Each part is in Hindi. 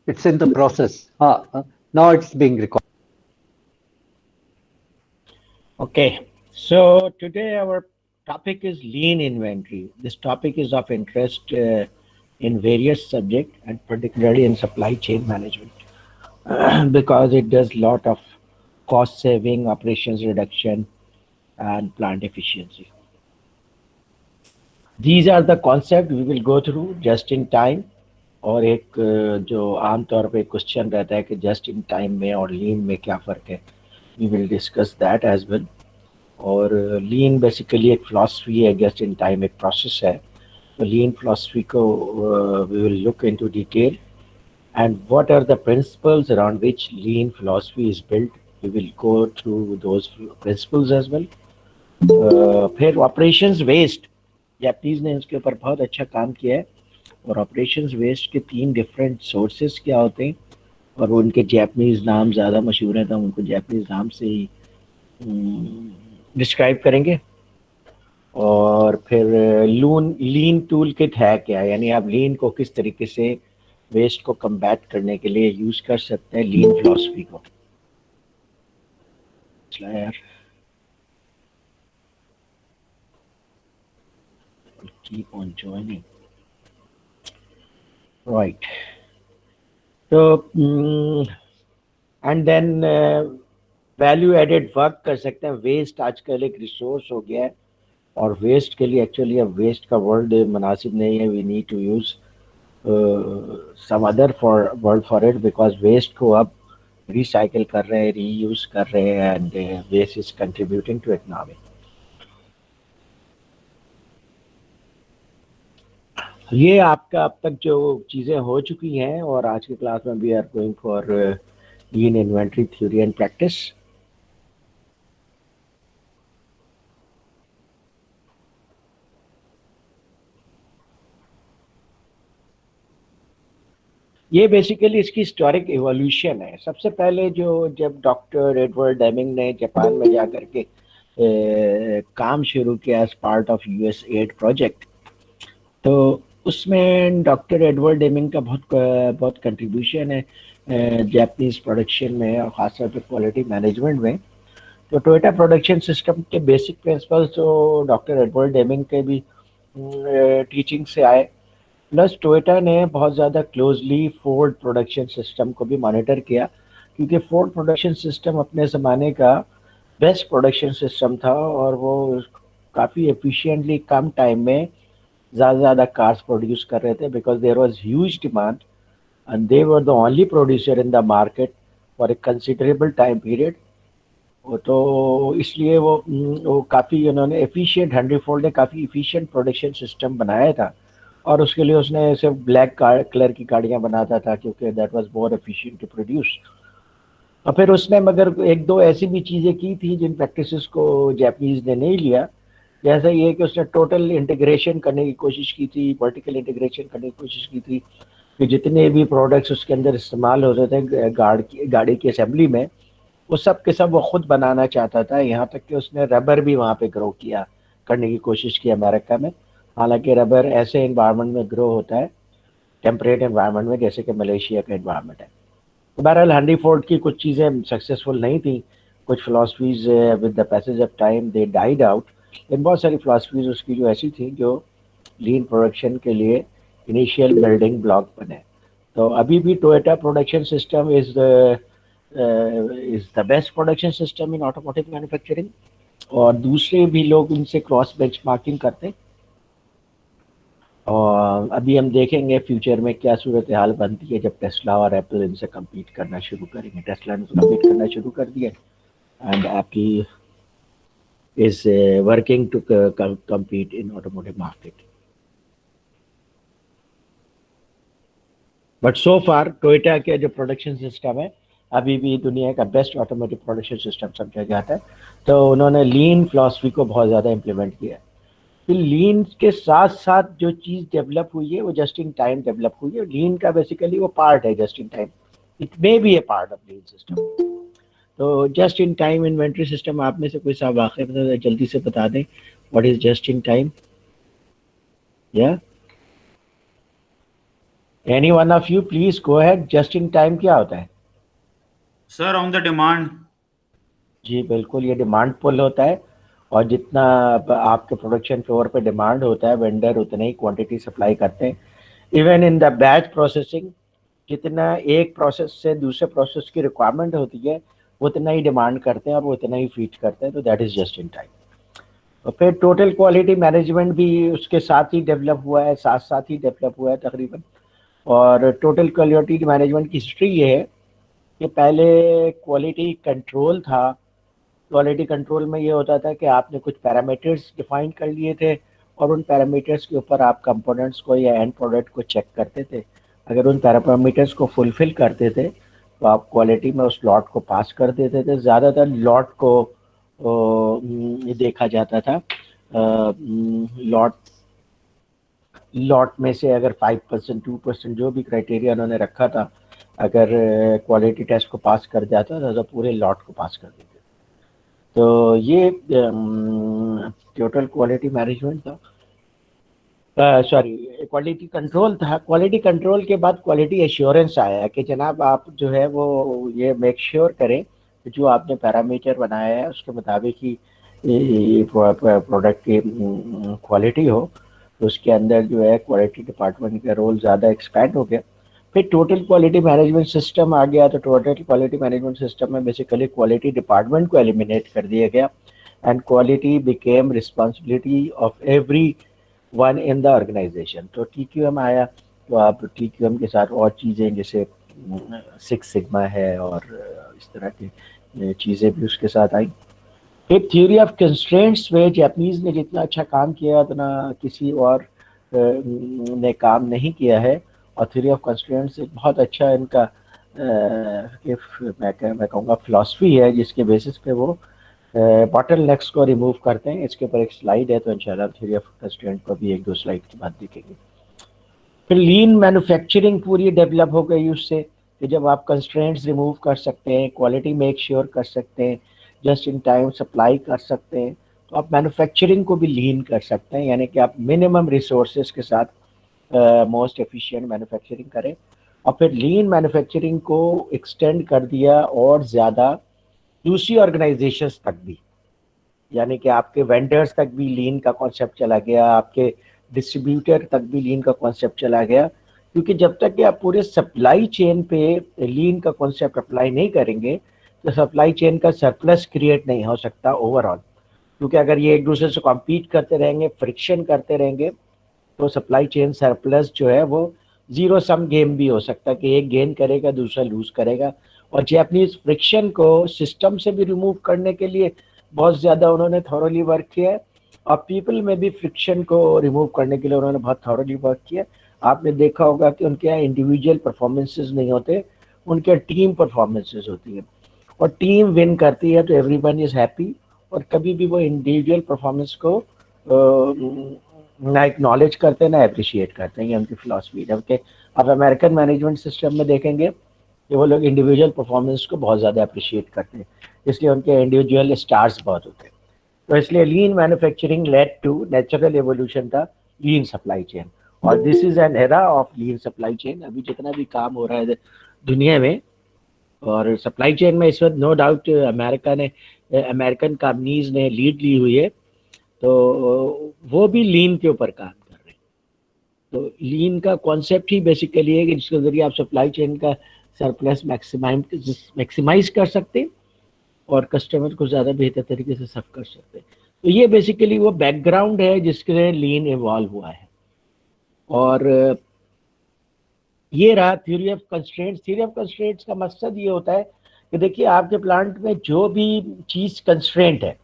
It's in the process. Now it's being recorded. Okay, so today our topic is lean inventory. This topic is of interest in various subjects and particularly in supply chain management because it does lot of cost saving, operations reduction, and plant efficiency. These are the concept we will go through just in time. और एक जो आमतौर पे क्वेश्चन रहता है कि जस्ट इन टाइम में और लीन में क्या फ़र्क है, we will discuss that as well. और लीन बेसिकली एक फ़िलासफ़ी है, जस्ट इन टाइम एक प्रोसेस है. तो लीन फ़िलासफ़ी को we will look into detail and what are the principles around which lean philosophy is built. We will go through those principles as well. फिर ऑपरेशंस वेस्ट, जापानीज ने इसके ऊपर बहुत अच्छा काम किया है. और ऑपरेशंस वेस्ट के तीन डिफरेंट सोर्सेस क्या होते हैं और उनके जापानीज नाम ज़्यादा मशहूर हैं, तो हम उनको जापानीज नाम से ही डिस्क्राइब करेंगे. और फिर लीन टूल किट है क्या, यानी आप लीन को किस तरीके से वेस्ट को कम्बैट करने के लिए यूज कर सकते हैं लीन फिलॉसफी को. यार keep on joining, right? तो and then value added work कर सकते हैं. वेस्ट आजकल एक रिसोर्स हो गया है और वेस्ट के लिए एक्चुअली अब वेस्ट का वर्ड मुनासिब नहीं है. We need to use some other for word for it because waste को अब रिसाइकिल कर रहे हैं, रीयूज कर रहे हैं and waste is contributing to economy. ये आपका अब तक जो चीज़ें हो चुकी हैं और आज की क्लास में we are going for lean inventory theory and practice. ये बेसिकली इसकी हिस्टोरिक इवोल्यूशन है. सबसे पहले जो जब डॉक्टर एडवर्ड डेमिंग ने जापान में जा कर के काम शुरू किया as part of US aid project, तो उसमें डॉक्टर एडवर्ड डेमिंग का बहुत कंट्रीब्यूशन है जापानीज प्रोडक्शन में और ख़ासतौर पे क्वालिटी मैनेजमेंट में. तो टोयोटा प्रोडक्शन सिस्टम के बेसिक प्रिंसिपल्स तो डॉक्टर एडवर्ड डेमिंग के भी टीचिंग से आए. प्लस टोयोटा ने बहुत ज़्यादा क्लोजली फोर्ड प्रोडक्शन सिस्टम को भी मॉनिटर किया क्योंकि फोर्ड प्रोडक्शन सिस्टम अपने ज़माने का बेस्ट प्रोडक्शन सिस्टम था और वो काफ़ी एफिशिएंटली कम टाइम में ज़्यादा कार्स प्रोड्यूस कर रहे थे because there was huge demand and they were the only producer in the market for a considerable time period. तो इसलिए वो काफ़ी उन्होंने एफिशिएंट, हेनरी फोर्ड ने काफ़ी एफिशिएंट प्रोडक्शन सिस्टम बनाया था और उसके लिए उसने सिर्फ ब्लैक कलर की गाड़ियाँ बनाता था क्योंकि that was more efficient to produce. और फिर उसने मगर एक दो ऐसी भी चीज़ें की थी जिन प्रैक्टिसेस को जापानीज ने नहीं लिया. जैसा ये कि उसने टोटल इंटीग्रेशन करने की कोशिश की थी, वर्टिकल इंटीग्रेशन करने की कोशिश की थी कि जितने भी प्रोडक्ट्स उसके अंदर इस्तेमाल होते थे गाड़ी की असेंबली में, वो सब के सब वो खुद बनाना चाहता था. यहाँ तक कि उसने रबर भी वहाँ पे ग्रो किया करने की कोशिश की अमेरिका में. हालांकि रबर ऐसे इन्वायरमेंट में ग्रो होता है, टेम्परेट इन्वायरमेंट में, जैसे कि मलेशिया का इन्वायरमेंट है. तो बहरहाल हेनरी फोर्ड की कुछ चीज़ें सक्सेसफुल नहीं थी, कुछ philosophies with the passage of time they died out. लेकिन बहुत सारी फिलासफीज उसकी जो ऐसी थी जो लीन प्रोडक्शन के लिए इनिशियल बिल्डिंग ब्लॉक बने. तो अभी भी Toyota production system is the best production system in automotive manufacturing. और दूसरे भी लोग उनसे क्रॉस बेंचमार्किंग करते. और अभी हम देखेंगे फ्यूचर में क्या सूरत हाल बनती है जब टेस्ला और एप्पल इनसे कम्पीट करना शुरू करेंगे. टेस्ला ने कम्पीट करना शुरू कर दिया and Apple is working to compete in automotive market. But so far Toyota के जो प्रोडक्शन सिस्टम है अभी भी दुनिया का बेस्ट ऑटोमोटिव प्रोडक्शन सिस्टम समझा जाता है. तो उन्होंने लीन फिलॉसफी को बहुत ज़्यादा इम्प्लीमेंट किया. फिर लीन के साथ साथ जो चीज़ डेवलप हुई है वो जस्ट इन टाइम डेवलप हुई है. लीन का बेसिकली वो पार्ट है just in time. It may be a part of lean system. तो just in time inventory system आप में से कोई सा वाक़या बता जल्दी से बता दें. What is just in time? या any one of you please go ahead. Just in time क्या होता है? Sir on the demand. जी बिल्कुल, ये डिमांड पुल होता है, और जितना आपके प्रोडक्शन फ्लोर पे डिमांड होता है वेंडर उतनी ही क्वांटिटी सप्लाई करते हैं। Even in the batch processing, जितना एक प्रोसेस से दूसरे प्रोसेस की रिक्वायरमेंट होती है उतना ही डिमांड करते हैं और वो उतना ही फीड करते हैं, तो that is just in time. और फिर टोटल क्वालिटी मैनेजमेंट भी उसके साथ ही डेवलप हुआ है, साथ साथ ही डेवलप हुआ है तकरीबन। और टोटल क्वालिटी मैनेजमेंट की हिस्ट्री ये है कि पहले क्वालिटी कंट्रोल था। क्वालिटी कंट्रोल में ये होता था कि आपने कुछ पैरामीटर्स डिफाइन कर लिए थे, और उन पैरामीटर्स के ऊपर आप कंपोनेंट्स को या एंड प्रोडक्ट को चेक करते थे। अगर उन पैरामीटर्स को फुलफिल करते थे तो आप क्वालिटी में उस लॉट को पास कर देते थे। ज़्यादातर लॉट को देखा जाता था, लॉट में से अगर 5% 2% जो भी क्राइटेरिया उन्होंने रखा था, अगर क्वालिटी टेस्ट को पास कर जाता था तो पूरे लॉट को पास कर देते। तो ये टोटल क्वालिटी मैनेजमेंट था, सॉरी क्वालिटी कंट्रोल था। क्वालिटी कंट्रोल के बाद क्वालिटी एश्योरेंस आया कि जनाब आप जो है वो ये मेक श्योर करें कि जो आपने पैरामीटर बनाया है उसके मुताबिक ही प्रोडक्ट की क्वालिटी हो। तो उसके अंदर जो है क्वालिटी डिपार्टमेंट का रोल ज़्यादा एक्सपैंड हो गया। फिर टोटल क्वालिटी मैनेजमेंट सिस्टम आ गया। तो टोटल क्वालिटी मैनेजमेंट सिस्टम में बेसिकली क्वालिटी डिपार्टमेंट को एलिमिनेट कर दिया गया, and quality became responsibility of everyone in the organization. तो TQM आया, तो आप TQM के साथ और चीज़ें जैसे सिक्स सिग्मा है और इस तरह की चीज़ें भी उसके साथ आई। फिर थ्योरी ऑफ कंस्ट्रेंट्स में जापानीज ने जितना अच्छा काम किया उतना किसी और ने काम नहीं किया है, और थ्योरी ऑफ कंस्ट्रेंट्स एक बहुत अच्छा इनका मैं कहूँगा फिलॉसफी है, जिसके बेसिस पे वो बॉटल नेक्स को रिमूव करते हैं। इसके ऊपर एक स्लाइड है, तो इंशाल्लाह थ्योरी ऑफ कंस्ट्रेंट को भी एक दो स्लाइड के बाद देखेंगे। फिर लीन मैन्युफैक्चरिंग पूरी डेवलप हो गई उससे, कि जब आप कंस्ट्रेंट्स रिमूव कर सकते हैं, क्वालिटी मेक श्योर कर सकते हैं, जस्ट इन टाइम सप्लाई कर सकते हैं, तो आप मैन्युफैक्चरिंग को भी लीन कर सकते हैं, यानी कि आप मिनिमम रिसोर्सेज के साथ मोस्ट एफिशिएंट मैन्युफैक्चरिंग करें। और फिर लीन मैन्युफैक्चरिंग को एक्सटेंड कर दिया और ज़्यादा दूसरी ऑर्गेनाइजेशंस तक भी, यानी कि आपके वेंडर्स तक भी लीन का कॉन्सेप्ट चला गया, आपके डिस्ट्रीब्यूटर तक भी लीन का कॉन्सेप्ट चला गया। क्योंकि जब तक कि आप पूरे सप्लाई चेन पे लीन का कॉन्सेप्ट अप्लाई नहीं करेंगे तो सप्लाई चेन का सरप्लस क्रिएट नहीं हो सकता ओवरऑल। क्योंकि अगर ये एक दूसरे से कॉम्पीट करते रहेंगे, फ्रिक्शन करते रहेंगे, तो सप्लाई चेन सरप्लस जो है वो जीरो सम गेम भी हो सकता है कि एक गेन करेगा दूसरा लूज करेगा। और जैपनीज फ्रिक्शन को सिस्टम से भी रिमूव करने के लिए बहुत ज़्यादा उन्होंने थॉरोली वर्क किया है, और पीपल में भी फ्रिक्शन को रिमूव करने के लिए उन्होंने बहुत थॉरोली वर्क किया। आपने देखा होगा कि उनके यहाँ इंडिविजुअल परफॉर्मेंसेस नहीं होते, उनके टीम परफॉर्मेंसेस होती है, और टीम विन करती है तो एवरीवन इज़ हैप्पी। और कभी भी वो इंडिविजुअल परफॉर्मेंस को ना एक्नॉलेज करते ना अप्रिशिएट करते हैं, ये उनकी फिलॉसफी। जबकि आप अमेरिकन मैनेजमेंट सिस्टम में देखेंगे कि वो लोग इंडिविजुअल परफॉर्मेंस को बहुत ज़्यादा अप्रिशिएट करते हैं, इसलिए उनके इंडिविजुअल स्टार्स बहुत होते हैं। तो इसलिए lean manufacturing led to natural evolution था लीन सप्लाई चेन, और this is an era of lean supply chain. अभी जितना भी काम हो रहा है दुनिया में और सप्लाई चेन में, इस वक्त नो डाउट अमेरिकन कंपनीज ने लीड ली हुई है, तो वो भी लीन के ऊपर काम कर रहे हैं। तो लीन का कॉन्सेप्ट ही बेसिकली है कि जिसके जरिए आप सप्लाई चेन का सरप्लस मैक्सिमाइज कर सकते हैं और कस्टमर को ज़्यादा बेहतर तरीके से सर्व कर सकते हैं। तो ये बेसिकली वो बैकग्राउंड है जिसके लीन इवॉल्व हुआ है। और ये रहा theory of constraints. Theory of constraints का मकसद ये होता है कि देखिए आपके प्लांट में जो भी चीज़ कंस्ट्रेंट है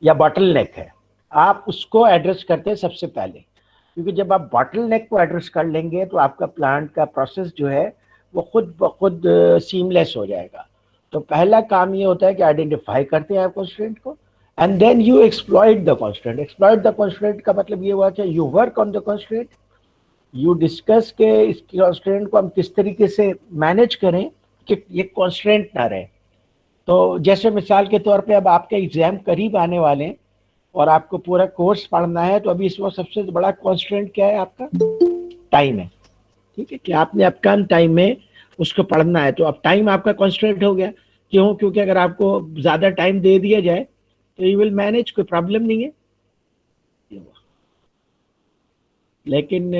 या बॉटलनेक है, आप उसको एड्रेस करते हैं सबसे पहले, क्योंकि जब आप बॉटलनेक को एड्रेस कर लेंगे तो आपका प्लांट का प्रोसेस जो है वो खुद ब खुद सीमलेस हो जाएगा। तो पहला काम ये होता है कि आइडेंटिफाई करते हैं आप कंस्ट्रेंट को, and then you exploit the constraint. Exploit the constraint का मतलब ये हुआ कि you work on the constraint, you discuss के इस कंस्ट्रेंट को हम किस तरीके से मैनेज करें कि ये कंस्ट्रेंट ना रहे। तो जैसे मिसाल के तौर पे अब आपके एग्जाम करीब आने वाले हैं और आपको पूरा कोर्स पढ़ना है, तो अभी इस वक्त सबसे बड़ा कंस्ट्रेंट क्या है? आपका टाइम है। ठीक है, कि आपने अब कम टाइम में उसको पढ़ना है, तो अब टाइम आपका कॉन्स्टेंट हो गया। क्यों? क्योंकि अगर आपको ज्यादा टाइम दे दिया जाए तो यू विल मैनेज, कोई प्रॉब्लम नहीं है। लेकिन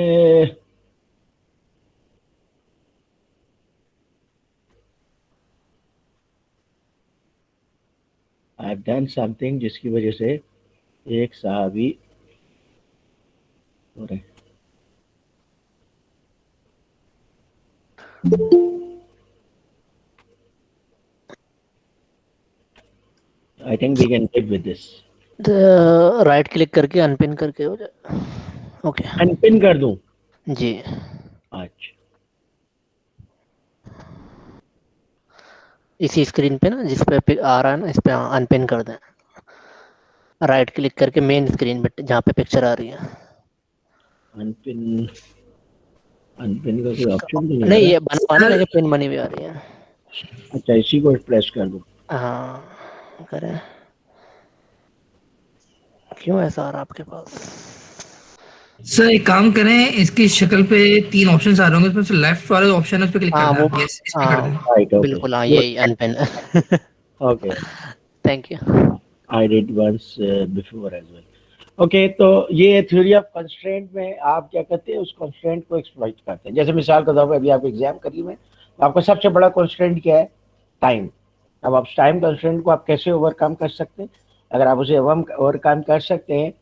आई हैव डन समथिंग जिसकी वजह से एक साहबी हो रहे। I think we can live with this. Right click करके अनपिन करके हो जाए। ओके अनपिन कर दूं? जी, अच्छा, इसी स्क्रीन पे ना जिस पे आ रहा है ना, इस पे अनपिन कर दें। राइट क्लिक करके मेन स्क्रीन पे जहाँ पे पिक्चर आ रही है। अनपिन, अनपिन का कोई ऑप्शन नहीं आ नहीं, रहा। ये बन पाना, लेकिन पिन बनी हुई आ रही है। अच्छा, इसी को प्रेस कर दूं? हाँ करें। क्यों ऐसा आ रहा आपके पास? सर एक काम करें, इसकी शक्ल पे 3 ऑप्शंस आ रहे होंगे, उसमें से लेफ्ट वाले ऑप्शन है उस पर क्लिक कर हाँ दें वो, आप। यस, इस पे कर हाँ दें। राइट, ओके, बिल्कुल, हाँ यही unpin. Okay, thank you. I did once before as well. Okay, तो ये थ्योरी ऑफ कंस्ट्रेंट में आप क्या करते हैं, उस कंस्ट्रेंट को एक्सप्लॉइट करते हैं। जैसे मिसाल के तौर पर अभी आपको एग्जाम करिए में, तो आपका सबसे बड़ा कंस्ट्रेंट क्या है? टाइम। अब आप टाइम कंस्ट्रेंट को आप कैसे ओवरकम कर सकते हैं? अगर आप उसे ओवरकम कर सकते हैं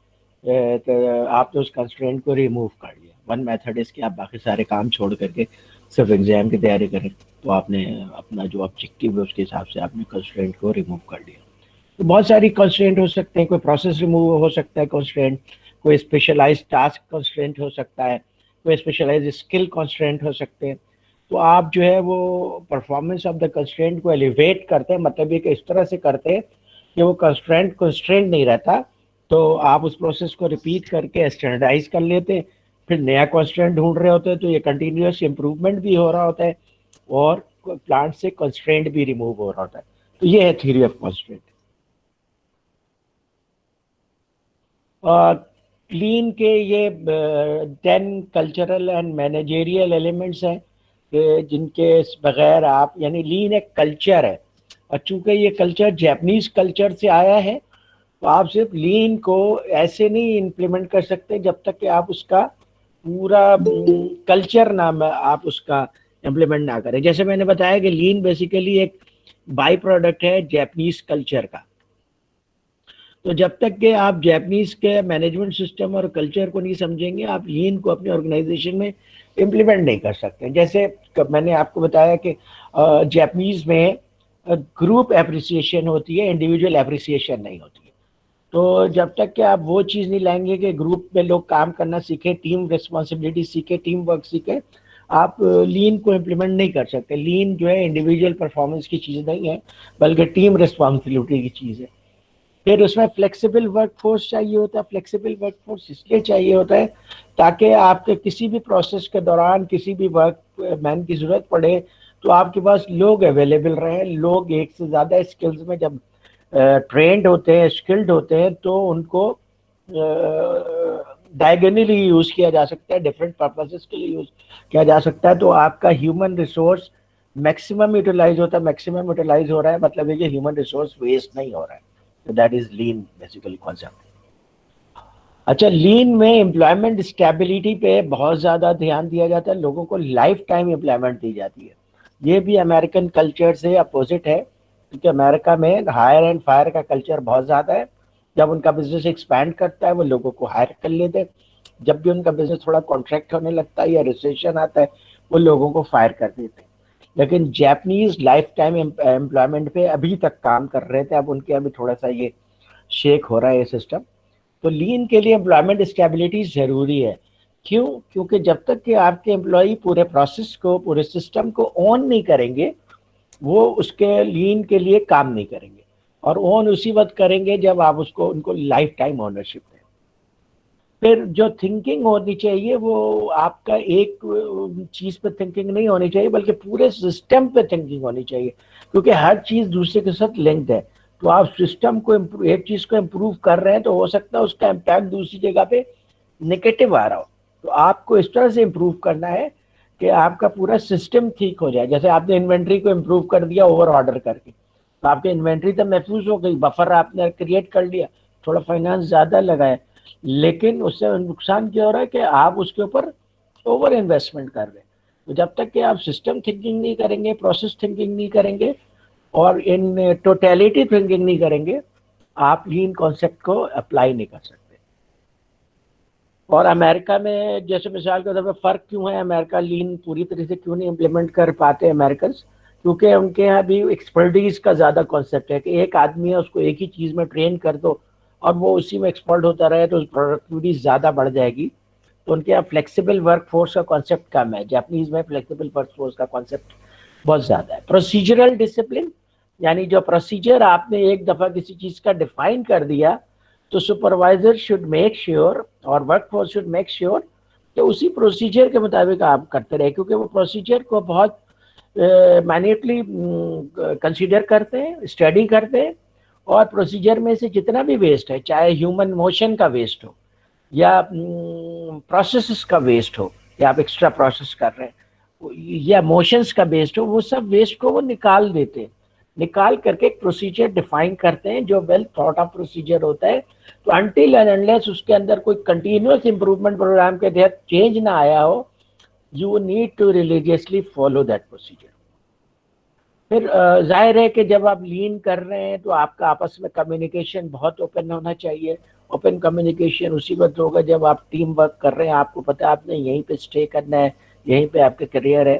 तो आप तो उस कंस्ट्रेंट को रिमूव कर लिया। वन मेथड इज कि आप बाकी सारे काम छोड़ करके सिर्फ एग्जाम की तैयारी करें, तो आपने अपना जो ऑब्जेक्टिव है उसके हिसाब से आपने कंस्ट्रेंट को रिमूव कर लिया। तो बहुत सारी कंस्ट्रेंट हो सकते हैं, कोई प्रोसेस रिमूव हो सकता है कंस्ट्रेंट, कोई स्पेशलाइज्ड टास्क कंस्ट्रेंट हो सकता है, कोई स्पेशलाइज्ड स्किल कंस्ट्रेंट हो सकते हैं। तो आप जो है वो परफॉर्मेंस ऑफ द कंस्ट्रेंट को एलिवेट करते हैं, मतलब ये कि इस तरह से करते हैं कि वो कंस्ट्रेंट नहीं रहता, तो आप उस प्रोसेस को रिपीट करके स्टैंडर्डाइज कर लेते हैं। फिर नया कंस्ट्रेंट ढूंढ रहे होते हैं, तो ये कंटिन्यूस इम्प्रूवमेंट भी हो रहा होता है और प्लांट से कंस्ट्रेंट भी रिमूव हो रहा होता है। तो ये है थ्योरी ऑफ कंस्ट्रेंट। लीन के ये 10 कल्चरल एंड मैनेजेरियल एलिमेंट्स हैं जिनके बगैर आप, यानी लीन एक कल्चर है, और चूंकि ये कल्चर जापानीज कल्चर से आया है, तो आप सिर्फ लीन को ऐसे नहीं इम्प्लीमेंट कर सकते जब तक कि आप उसका पूरा कल्चर नाम आप उसका इम्प्लीमेंट ना करें। जैसे मैंने बताया कि लीन बेसिकली एक बाई प्रोडक्ट है जापानीज कल्चर का। तो जब तक कि आप जापानीज के मैनेजमेंट सिस्टम और कल्चर को नहीं समझेंगे, आप लीन को अपने ऑर्गेनाइजेशन में इम्प्लीमेंट नहीं कर सकते। जैसे मैंने आपको बताया कि जापानीज में ग्रुप एप्रिसिएशन होती है, इंडिविजुअल एप्रिसिएशन नहीं होती है। तो जब तक कि आप वो चीज़ नहीं लाएंगे कि ग्रुप में लोग काम करना सीखे, टीम रिस्पॉन्सिबिलिटी सीखे, टीम वर्क सीखे, आप लीन को इम्प्लीमेंट नहीं कर सकते। लीन जो है इंडिविजुअल परफॉर्मेंस की चीज़ नहीं है, बल्कि टीम रिस्पॉन्सिबिलिटी की चीज़ है। फिर उसमें फ्लेक्सिबल वर्कफोर्स चाहिए होता है। फ्लेक्सिबल वर्कफोर्स इसलिए चाहिए होता है ताकि आपके किसी भी प्रोसेस के दौरान किसी भी वर्क मैन की ज़रूरत पड़े तो आपके पास लोग अवेलेबल रहें। लोग एक से ज़्यादा स्किल्स में जब ट्रेंड होते हैं, स्किल्ड होते हैं, तो उनको डायगोनली यूज़ किया जा सकता है, डिफरेंट पर्पसेस के लिए यूज़ किया जा सकता है। तो आपका ह्यूमन रिसोर्स मैक्सिमम यूटिलाइज होता है। मैक्सिमम यूटिलाइज हो रहा है मतलब है कि ह्यूमन रिसोर्स वेस्ट नहीं हो रहा है। तो that is lean basically concept. अच्छा, लीन में एम्प्लॉयमेंट स्टेबिलिटी पे बहुत ज़्यादा ध्यान दिया जाता है, लोगों को लाइफ टाइम एम्प्लॉयमेंट दी जाती है। ये भी अमेरिकन कल्चर से अपोजिट है, क्योंकि अमेरिका में हायर एंड फायर का कल्चर बहुत ज़्यादा है। जब उनका बिजनेस एक्सपैंड करता है वो लोगों को हायर कर लेते हैं, जब भी उनका बिजनेस थोड़ा कॉन्ट्रैक्ट होने लगता है या रिसेशन आता है वो लोगों को फायर कर देते हैं। लेकिन जापानीज लाइफ टाइम एम्प्लॉयमेंट पे अभी तक काम कर रहे थे, अब उनके अभी थोड़ा सा ये शेक हो रहा है ये सिस्टम। तो लीन के लिए एम्प्लॉयमेंट स्टेबिलिटी ज़रूरी है। क्यों? क्योंकि जब तक कि आपके एम्प्लॉय पूरे प्रोसेस को, पूरे सिस्टम को ऑन नहीं करेंगे, वो उसके लीन के लिए काम नहीं करेंगे। और ऑन उसी वक्त करेंगे जब आप उसको, उनको लाइफ टाइम ओनरशिप दें। फिर जो थिंकिंग होनी चाहिए वो आपका एक चीज़ पे थिंकिंग नहीं होनी चाहिए, बल्कि पूरे सिस्टम पे थिंकिंग होनी चाहिए, क्योंकि हर चीज़ दूसरे के साथ लिंक्ड है। तो आप सिस्टम को एक चीज़ को इम्प्रूव कर रहे हैं तो हो सकता है उसका इम्पैक्ट दूसरी जगह पे नेगेटिव आ रहा हो। तो आपको इस तरह से इम्प्रूव करना है कि आपका पूरा सिस्टम ठीक हो जाए। जैसे आपने इन्वेंट्री को इम्प्रूव कर दिया ओवर ऑर्डर करके, तो आपकी इन्वेंट्री तो महफूज हो गई, बफर आपने क्रिएट कर लिया, थोड़ा फाइनेंस ज़्यादा लगाए, लेकिन उससे नुकसान क्या हो रहा है कि आप उसके ऊपर ओवर इन्वेस्टमेंट कर रहे हैं। तो जब तक कि आप सिस्टम थिंकिंग नहीं करेंगे, प्रोसेस थिंकिंग नहीं करेंगे और इन टोटलिटी थिंकिंग नहीं करेंगे, आप लीन कॉन्सेप्ट को अप्लाई नहीं कर सकते। और अमेरिका में जैसे मिसाल के तौर पर फ़र्क क्यों है, अमेरिका लीन पूरी तरह से क्यों नहीं इम्प्लीमेंट कर पाते अमेरिकन, क्योंकि उनके यहाँ भी एक्सपर्टीज का ज़्यादा कॉन्सेप्ट है कि एक आदमी है उसको एक ही चीज़ में ट्रेन कर दो और वो उसी में एक्सपर्ट होता रहे तो प्रोडक्टिविटी ज़्यादा बढ़ जाएगी। तो उनके यहाँ फ्लेक्सिबल वर्क फोर्स का कॉन्सेप्ट कम है, जापानीज़ में फ्लेक्सिबल वर्क फोर्स का कॉन्सेप्ट बहुत ज़्यादा है। प्रोसीजरल डिसिप्लिन, यानी जो प्रोसीजर आपने एक दफ़ा किसी चीज़ का डिफाइन कर दिया तो सुपरवाइजर शुड मेक श्योर और work force should make sure कि उसी प्रोसीजर के मुताबिक आप करते रहे, क्योंकि वो प्रोसीजर को बहुत मैन्युअली कंसीडर करते हैं, स्टडी करते हैं, और प्रोसीजर में से जितना भी वेस्ट है, चाहे ह्यूमन मोशन का वेस्ट हो या प्रोसेस का वेस्ट हो, या आप एक्स्ट्रा प्रोसेस कर रहे हैं या मोशंस का वेस्ट हो, वो सब वेस्ट को वो निकाल देते हैं, निकाल करके एक प्रोसीजर डिफाइन करते हैं जो वेल थॉट ऑफ प्रोसीजर होता है। तो अनटिल एंड अनलेस उसके अंदर कोई कंटिन्यूअस इंप्रूवमेंट प्रोग्राम के तहत चेंज ना आया हो, you need to religiously follow that procedure. फिर जाहिर है कि जब आप लीन कर रहे हैं तो आपका आपस में कम्युनिकेशन बहुत ओपन होना चाहिए। ओपन कम्युनिकेशन उसी वक्त होगा जब आप टीम वर्क कर रहे हैं, आपको पता है आपने यहीं पे स्टे करना है, यहीं पे आपका करियर है,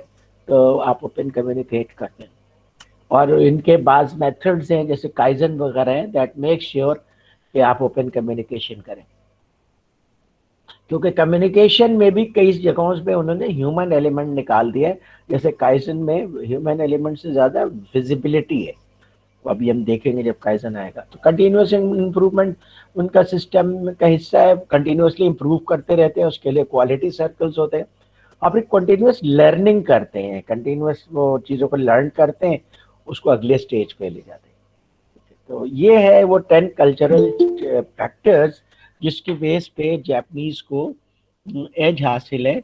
तो आप ओपन कम्युनिकेट करते हैं। और इनके बाज़ मेथड्स हैं जैसे काइजन वगैरह हैं दैट मेक श्योर कि आप ओपन कम्युनिकेशन करें, क्योंकि कम्युनिकेशन में भी कई जगहों पे उन्होंने ह्यूमन एलिमेंट निकाल दिया है। जैसे काइजन में ह्यूमन एलिमेंट से ज़्यादा विजिबिलिटी है, अभी हम देखेंगे जब काइजन आएगा। तो कंटिन्यूस इम्प्रूवमेंट उनका सिस्टम का हिस्सा है, कंटिन्यूसली इम्प्रूव करते रहते हैं, उसके लिए क्वालिटी सर्कल्स होते हैं, और फिर कंटिन्यूस लर्निंग करते हैं, कंटिन्यूस वो चीज़ों को लर्न करते हैं, उसको अगले स्टेज पे ले जाते हैं। तो ये है वो 10 कल्चरल फैक्टर्स जिसके बेस पे जापानीज को एज हासिल है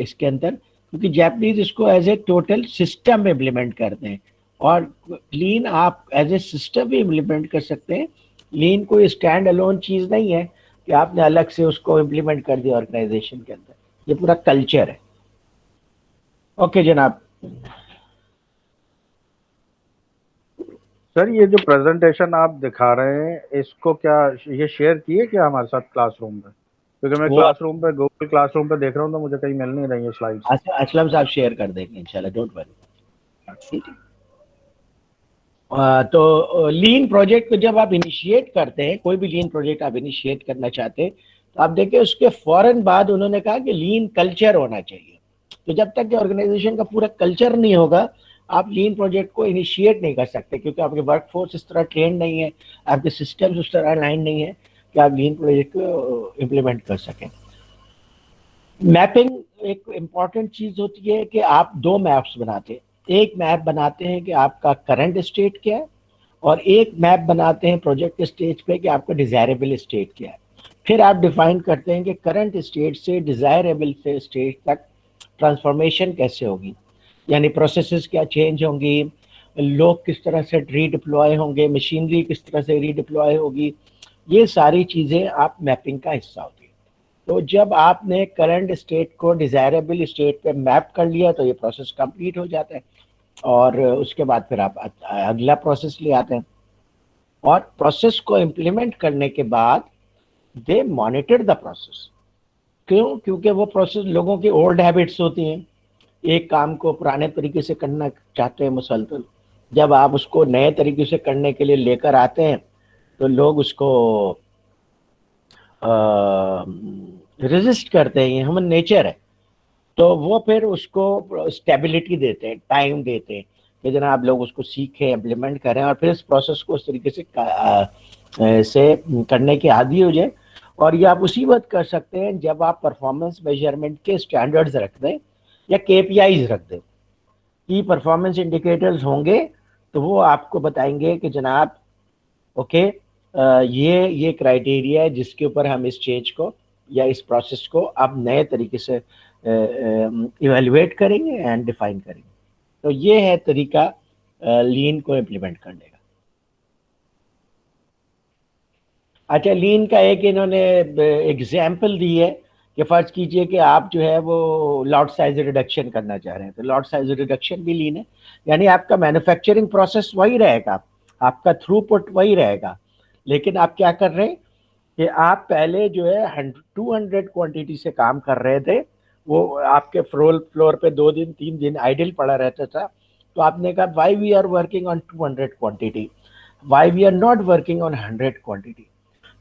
इसके अंदर, क्योंकि जापानीज इसको as a total system implement करते हैं, और लीन आप एज ए सिस्टम भी इम्प्लीमेंट कर सकते हैं। लीन कोई स्टैंड अलोन चीज़ नहीं है कि आपने अलग से उसको इम्प्लीमेंट कर दिया ऑर्गेनाइजेशन के अंदर, ये पूरा कल्चर है। ओके जनाब। सर ये जो प्रेजेंटेशन आप दिखा रहे हैं इसको क्या ये शेयर किए क्या हमारे साथ क्लासरूम में, क्योंकि मैं क्लासरूम पे गूगल क्लासरूम पे देख रहा हूँ तो मुझे कहीं मिल नहीं रही है स्लाइड्स। अच्छा असलम साहब शेयर कर देंगे इंशाल्लाह, डोंट वरी। तो लीन प्रोजेक्ट को जब आप इनिशिएट करते हैं, कोई भी लीन प्रोजेक्ट आप इनिशिएट करना चाहते हैं, तो आप देखिए उसके फौरन बाद उन्होंने कहा कि लीन कल्चर होना चाहिए। तो जब तक ऑर्गेनाइजेशन का पूरा कल्चर नहीं होगा आप लीन प्रोजेक्ट को इनिशिएट नहीं कर सकते, क्योंकि आपके वर्क फोर्स इस तरह ट्रेन नहीं है, आपके सिस्टम्स उस तरह अलाइन नहीं है कि आप लीन प्रोजेक्ट को इम्प्लीमेंट कर सकें। मैपिंग एक इम्पॉर्टेंट चीज़ होती है कि आप दो मैप्स बनाते हैं, एक मैप बनाते हैं कि आपका करंट स्टेट क्या है, और एक मैप बनाते हैं प्रोजेक्ट के स्टेज पे कि आपका डिज़ायरेबल स्टेट क्या है। फिर आप डिफाइन करते हैं कि करंट स्टेट से डिज़ायरेबल स्टेट तक ट्रांसफॉर्मेशन कैसे होगी, यानी प्रोसेसेस क्या चेंज होंगी, लोग किस तरह से रीडिप्लॉय होंगे, मशीनरी किस तरह से रीडिप्लॉय होगी, ये सारी चीज़ें आप मैपिंग का हिस्सा होती है। तो जब आपने करंट स्टेट को डिज़ायरेबल स्टेट पे मैप कर लिया तो ये प्रोसेस कंप्लीट हो जाता है, और उसके बाद फिर आप अगला प्रोसेस ले आते हैं, और प्रोसेस को इम्प्लीमेंट करने के बाद दे मॉनिटर द प्रोसेस। क्यों? क्योंकि वो प्रोसेस लोगों की ओल्ड हैबिट्स होती हैं, एक काम को पुराने तरीके से करना चाहते हैं मुसलसल, जब आप उसको नए तरीके से करने के लिए लेकर आते हैं तो लोग उसको रेजिस्ट करते हैं, ये ह्यूमन नेचर है। तो वो फिर उसको स्टेबिलिटी देते हैं, टाइम देते हैं कि जनाब लोग उसको सीखें, इम्प्लीमेंट करें, और फिर इस प्रोसेस को उस तरीके से करने की आदी हो जाए। और ये आप उसी वक्त कर सकते हैं जब आप परफॉर्मेंस मेजरमेंट के स्टैंडर्ड्स रख दें या KPIs रख दें। की परफॉर्मेंस इंडिकेटर्स होंगे तो वो आपको बताएंगे कि जनाब ओके ये क्राइटेरिया है जिसके ऊपर हम इस चेंज को या इस प्रोसेस को अब नए तरीके से इवेल्युएट करेंगे एंड डिफाइन करेंगे। तो ये है तरीका लीन को इम्प्लीमेंट करने का। अच्छा, लीन का एक इन्होंने एग्जाम्पल दी है कि फर्ज कीजिए कि आप जो है वो लॉट साइज रिडक्शन करना चाह रहे हैं, तो लॉट साइज रिडक्शन भी लीन है, यानी आपका मैन्युफैक्चरिंग प्रोसेस वही रहेगा, आपका थ्रूपुट वही रहेगा, लेकिन आप क्या कर रहे हैं कि आप पहले जो है 200 क्वांटिटी से काम कर रहे थे, वो आपके फ्लोर पे 2 दिन 3 दिन आइडल पड़ा रहता था, तो आपने कहा why we are working on 200 quantity, why we are not working on 100 quantity.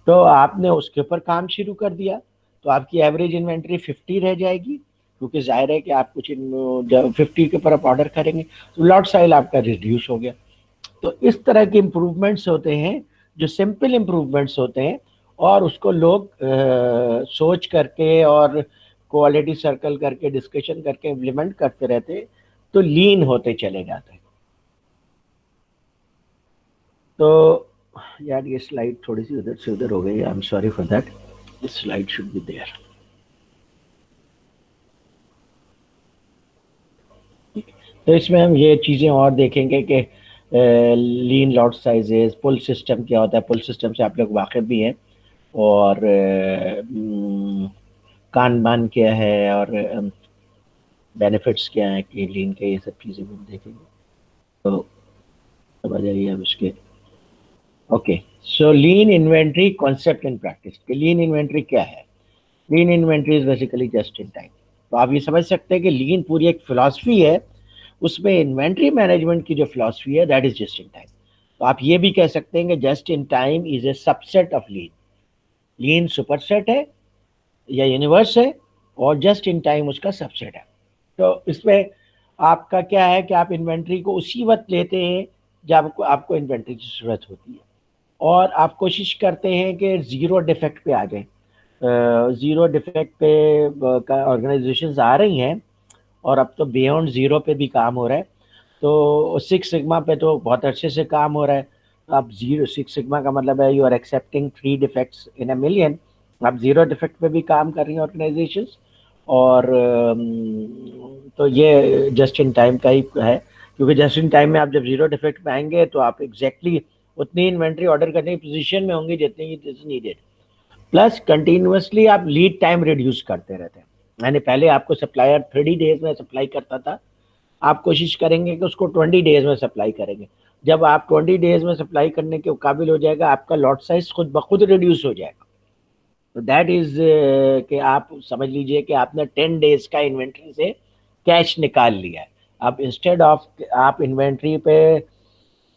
तो आपने उसके ऊपर काम शुरू कर दिया, तो आपकी एवरेज इन्वेंट्री 50 रह जाएगी, क्योंकि जाहिर है कि आप कुछ 50 के ऊपर आप ऑर्डर करेंगे, तो लॉट साइज आपका रिड्यूस हो गया। तो इस तरह के इम्प्रूवमेंट्स होते हैं जो सिंपल इम्प्रूवमेंट्स होते हैं, और उसको लोग सोच करके और क्वालिटी सर्कल करके डिस्कशन करके इम्प्लीमेंट करते रहते, तो लीन होते चले जाते हैं। तो यार ये स्लाइड थोड़ी सी उधर से उधर हो गई, I am sorry for that, this slide should be there. तो इसमें हम ये चीज़ें और देखेंगे कि lean lot sizes, pull system क्या होता है, पुल सिस्टम से आप लोग वाकिफ भी हैं, और कानबान क्या है और बेनिफिट्स क्या हैं कि लीन के, ये सब चीज़ें हम देखेंगे। तो अब आ जाइए अब इसके। Okay, so lean inventory concept in practice. Lean inventory क्या है? Lean inventory is basically just in time. तो आप ये समझ सकते हैं कि लीन पूरी एक फिलॉसफी है, उसमें इन्वेंट्री मैनेजमेंट की जो फिलॉसफी है that is just in time. तो आप ये भी कह सकते हैं कि just in time is a subset of lean. Lean superset है या यूनिवर्स है, और जस्ट इन टाइम उसका सबसेट है। तो इसमें आपका क्या है कि आप इन्वेंट्री को उसी वक्त लेते हैं जब आपको इन्वेंट्री की ज़रूरत होती है, और आप कोशिश करते हैं कि ज़ीरो डिफेक्ट पे आ जाए। ज़ीरो डिफेक्ट पे ऑर्गेनाइजेशंस आ रही हैं, और अब तो बियॉन्ड ज़ीरो पे भी काम हो रहा है। तो 6 सिग्मा पे तो बहुत अच्छे से काम हो रहा है। अब 6 सिग्मा का मतलब है you are accepting 3 defects in a million. अब ज़ीरो डिफेक्ट पे भी काम कर रही हैं ऑर्गेनाइजेशंस, और तो ये जस्ट इन टाइम का ही है, क्योंकि जस्ट इन टाइम में आप जब ज़ीरो डिफेक्ट पे आएंगे तो आप एग्जैक्टली उतनी इन्वेंट्री ऑर्डर करने की पोजीशन में होंगे जितनी इज नीडेड। प्लस कंटिन्यूसली आप लीड टाइम रिड्यूस करते रहते हैं, यानी पहले आपको सप्लायर 30 डेज में सप्लाई करता था, आप कोशिश करेंगे कि उसको 20 डेज में सप्लाई करेंगे। जब आप 20 डेज में सप्लाई करने के काबिल हो जाएगा, आपका लॉट साइज खुद ब खुद रिड्यूस हो जाएगा। तो दैट इज कि आप समझ लीजिए कि आपने 10 डेज का इन्वेंट्री से कैश निकाल लिया है। अब इंस्टेड ऑफ आप इन्वेंट्री पे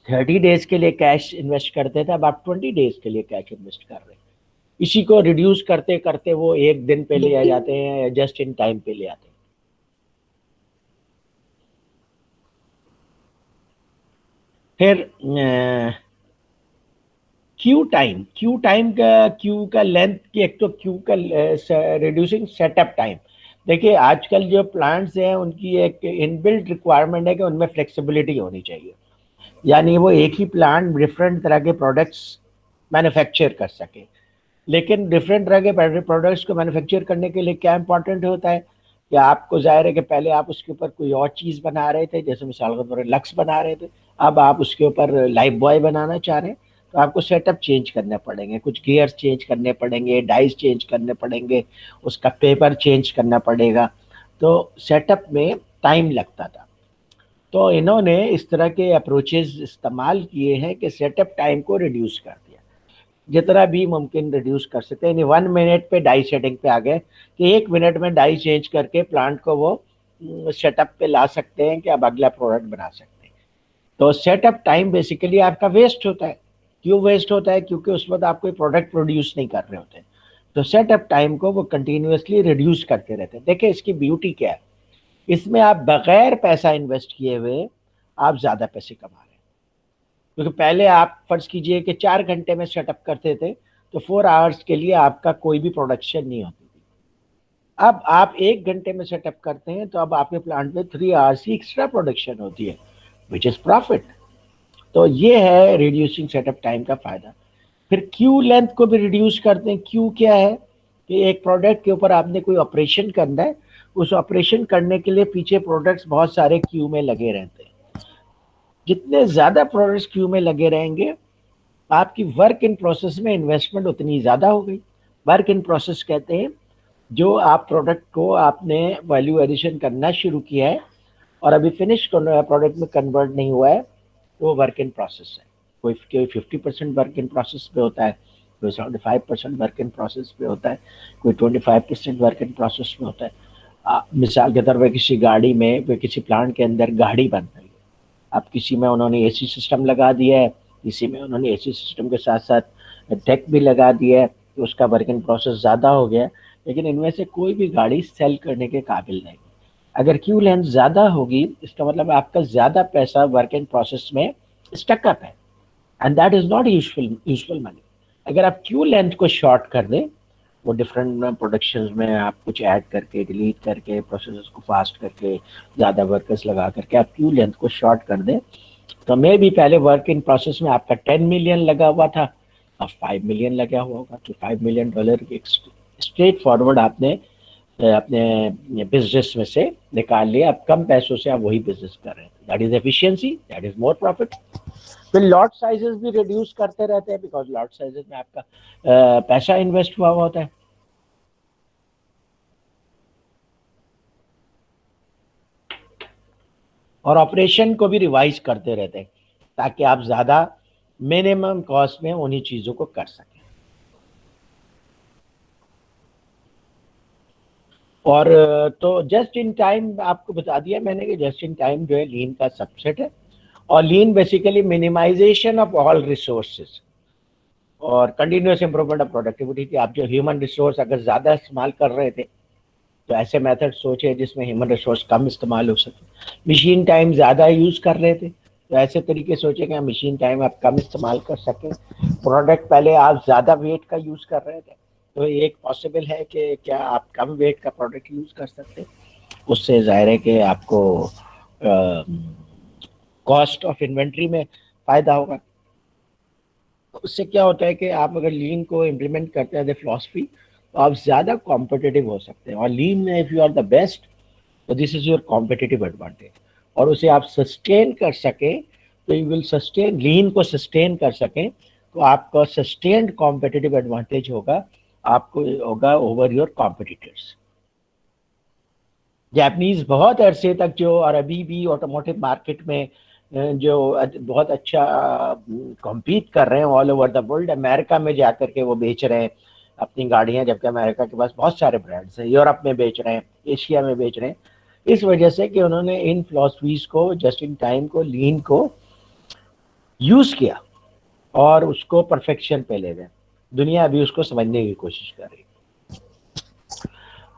30 डेज के लिए कैश इन्वेस्ट करते थे, अब आप 20 डेज के लिए कैश इन्वेस्ट कर रहे हैं। इसी को रिड्यूस करते करते वो एक दिन पे ले आ जाते हैं या जस्ट इन टाइम पे ले आते हैं। फिर क्यू टाइम का लेंथ की, एक तो क्यू का रिड्यूसिंग सेटअप टाइम। देखिए आजकल जो प्लांट्स हैं उनकी एक इनबिल्ट रिक्वायरमेंट है कि उनमें फ्लेक्सिबिलिटी होनी चाहिए, यानी वो एक ही प्लांट डिफरेंट तरह के प्रोडक्ट्स मैन्युफैक्चर कर सके। लेकिन डिफरेंट तरह के प्रोडक्ट्स को मैन्युफैक्चर करने के लिए क्या इंपॉर्टेंट होता है कि आपको जाहिर है कि पहले आप उसके ऊपर कोई और चीज़ बना रहे थे, जैसे मिसाल के तौर पर लक्स बना रहे थे, अब आप उसके ऊपर लाइफ बॉय बनाना चाह रहे हैं, तो आपको सेटअप चेंज करने पड़ेंगे, कुछ गियर्स चेंज करने पड़ेंगे, डाइस चेंज करने पड़ेंगे, उसका पेपर चेंज करना पड़ेगा। तो सेटअप में टाइम लगता था। तो इन्होंने इस तरह के अप्रोचेस इस्तेमाल किए हैं कि सेटअप टाइम को रिड्यूस कर दिया, जितना भी मुमकिन रिड्यूस कर सकते हैं। 1 मिनट पे डाई सेटिंग पे आ गए कि 1 मिनट में डाई चेंज करके प्लांट को वो सेटअप पे ला सकते हैं कि अब अगला प्रोडक्ट बना सकते हैं। तो सेटअप टाइम बेसिकली आपका वेस्ट होता है। क्यों वेस्ट होता है? क्योंकि उस वक्त आप कोई प्रोडक्ट प्रोड्यूस नहीं कर रहे होते। तो सेटअप टाइम को वो कंटिन्यूसली रिड्यूस करते रहते हैं। देखिए इसकी ब्यूटी क्या है, इसमें आप बगैर पैसा इन्वेस्ट किए हुए आप ज़्यादा पैसे कमा रहे हैं। क्योंकि पहले आप फर्ज कीजिए कि 4 घंटे में सेटअप करते थे, तो 4 आवर्स के लिए आपका कोई भी प्रोडक्शन नहीं होती थी। अब आप 1 घंटे में सेटअप करते हैं, तो अब आपके प्लांट में 3 आवर्स की एक्स्ट्रा प्रोडक्शन होती है, विच इज़ प्रॉफिट। तो ये है रिड्यूसिंग सेटअप टाइम का फ़ायदा। फिर क्यू लेंथ को भी रिड्यूस करते हैं। क्यू क्या है कि एक प्रोडक्ट के ऊपर आपने कोई ऑपरेशन करना है, उस ऑपरेशन करने के लिए पीछे प्रोडक्ट्स बहुत सारे क्यू में लगे रहते हैं। जितने ज़्यादा प्रोडक्ट्स क्यू में लगे रहेंगे, आपकी वर्क इन प्रोसेस में इन्वेस्टमेंट उतनी ज़्यादा हो गई। वर्क इन प्रोसेस कहते हैं जो आप प्रोडक्ट को आपने वैल्यू एडिशन करना शुरू किया है और अभी फिनिश प्रोडक्ट में कन्वर्ट नहीं हुआ है, तो वो वर्क इन प्रोसेस है। कोई 50% वर्क इन प्रोसेस पे होता है, कोई 75% वर्क इन प्रोसेस पे होता है, कोई 25% वर्क इन प्रोसेस में होता है। मिसाल के तौर पर किसी गाड़ी में, वे किसी प्लांट के अंदर गाड़ी बन रही है, अब किसी में उन्होंने एसी सिस्टम लगा दिया है, किसी में उन्होंने एसी सिस्टम के साथ साथ टेक भी लगा दिया है, तो उसका वर्क इन प्रोसेस ज़्यादा हो गया, लेकिन इनमें से कोई भी गाड़ी सेल करने के काबिल नहीं। अगर क्यू लेंथ ज़्यादा होगी, इसका मतलब आपका ज़्यादा पैसा वर्क इन प्रोसेस में स्टकअप है, and that is not useful money. अगर आप क्यू लेंथ को शॉर्ट कर दें, वो डिफरेंट प्रोडक्शंस में आप कुछ ऐड करके, डिलीट करके, प्रोसेस को फास्ट करके, ज़्यादा वर्कर्स लगा करके आप क्यू लेंथ को शॉर्ट कर दें, तो मे भी पहले वर्क इन प्रोसेस में आपका 10 मिलियन लगा हुआ था, अब 5 मिलियन लगा हुआ होगा, तो $5 मिलियन स्ट्रेट फॉरवर्ड आपने अपने बिजनेस में से निकाल लिया। अब कम पैसों से आप वही बिजनेस कर रहे हैं, that is efficiency, that is more profit. फिर लॉट साइजेस भी रिड्यूस करते रहते हैं, बिकॉज लॉट साइजेस में आपका पैसा इन्वेस्ट हुआ होता है। और ऑपरेशन को भी रिवाइज करते रहते हैं ताकि आप ज़्यादा मिनिमम कॉस्ट में उन्हीं चीज़ों को कर सकें। और तो जस्ट इन टाइम आपको बता दिया मैंने कि जस्ट इन टाइम जो है लीन का सबसेट है, और lean basically minimization of all resources और कंटिन्यूस इंप्रूवमेंट ऑफ प्रोडक्टिविटी थी। आप जो ह्यूमन रिसोर्स अगर ज़्यादा इस्तेमाल कर रहे थे, तो ऐसे मेथड सोचे जिसमें ह्यूमन रिसोर्स कम इस्तेमाल हो सके। मशीन टाइम ज़्यादा यूज़ कर रहे थे, तो ऐसे तरीके सोचे कि मशीन टाइम आप कम इस्तेमाल कर सकें। प्रोडक्ट पहले आप ज़्यादा वेट का यूज़ कर रहे थे, तो एक पॉसिबल है कि क्या आप कम वेट का प्रोडक्ट यूज़ कर सकते हैं। उससे ज़ाहिर है कि आपको कॉस्ट ऑफ इन्वेंट्री में फ़ायदा होगा। उससे क्या होता है कि आप अगर लीन को इम्प्लीमेंट करते हैं एज ए फिलॉसफी, तो आप ज़्यादा कॉम्पिटिटिव हो सकते हैं। और लीन में if you are the best, तो this is your competitive advantage. और उसे आप सस्टेन कर सकें, तो यू विल सस्टेन, लीन को सस्टेन कर सकें, तो आपका सस्टेन्ड कॉम्पिटिटिव एडवांटेज होगा, आपको होगा ओवर योर कॉम्पिटिटर्स। जापानीज बहुत अरसे तक जो, और अभी भी ऑटोमोटिव मार्केट में जो बहुत अच्छा कॉम्पीट कर रहे हैं all over the world. America में जाकर के वो बेच रहे हैं अपनी गाड़ियां, जबकि अमेरिका के पास बहुत सारे ब्रांड्स हैं। यूरोप में बेच रहे हैं, एशिया में बेच रहे हैं, इस वजह से कि उन्होंने इन फिलॉसफीज को, जस्ट इन टाइम को, लीन को यूज़ किया और उसको परफेक्शन पे ले गए। दुनिया अभी उसको समझने की कोशिश कर रही है।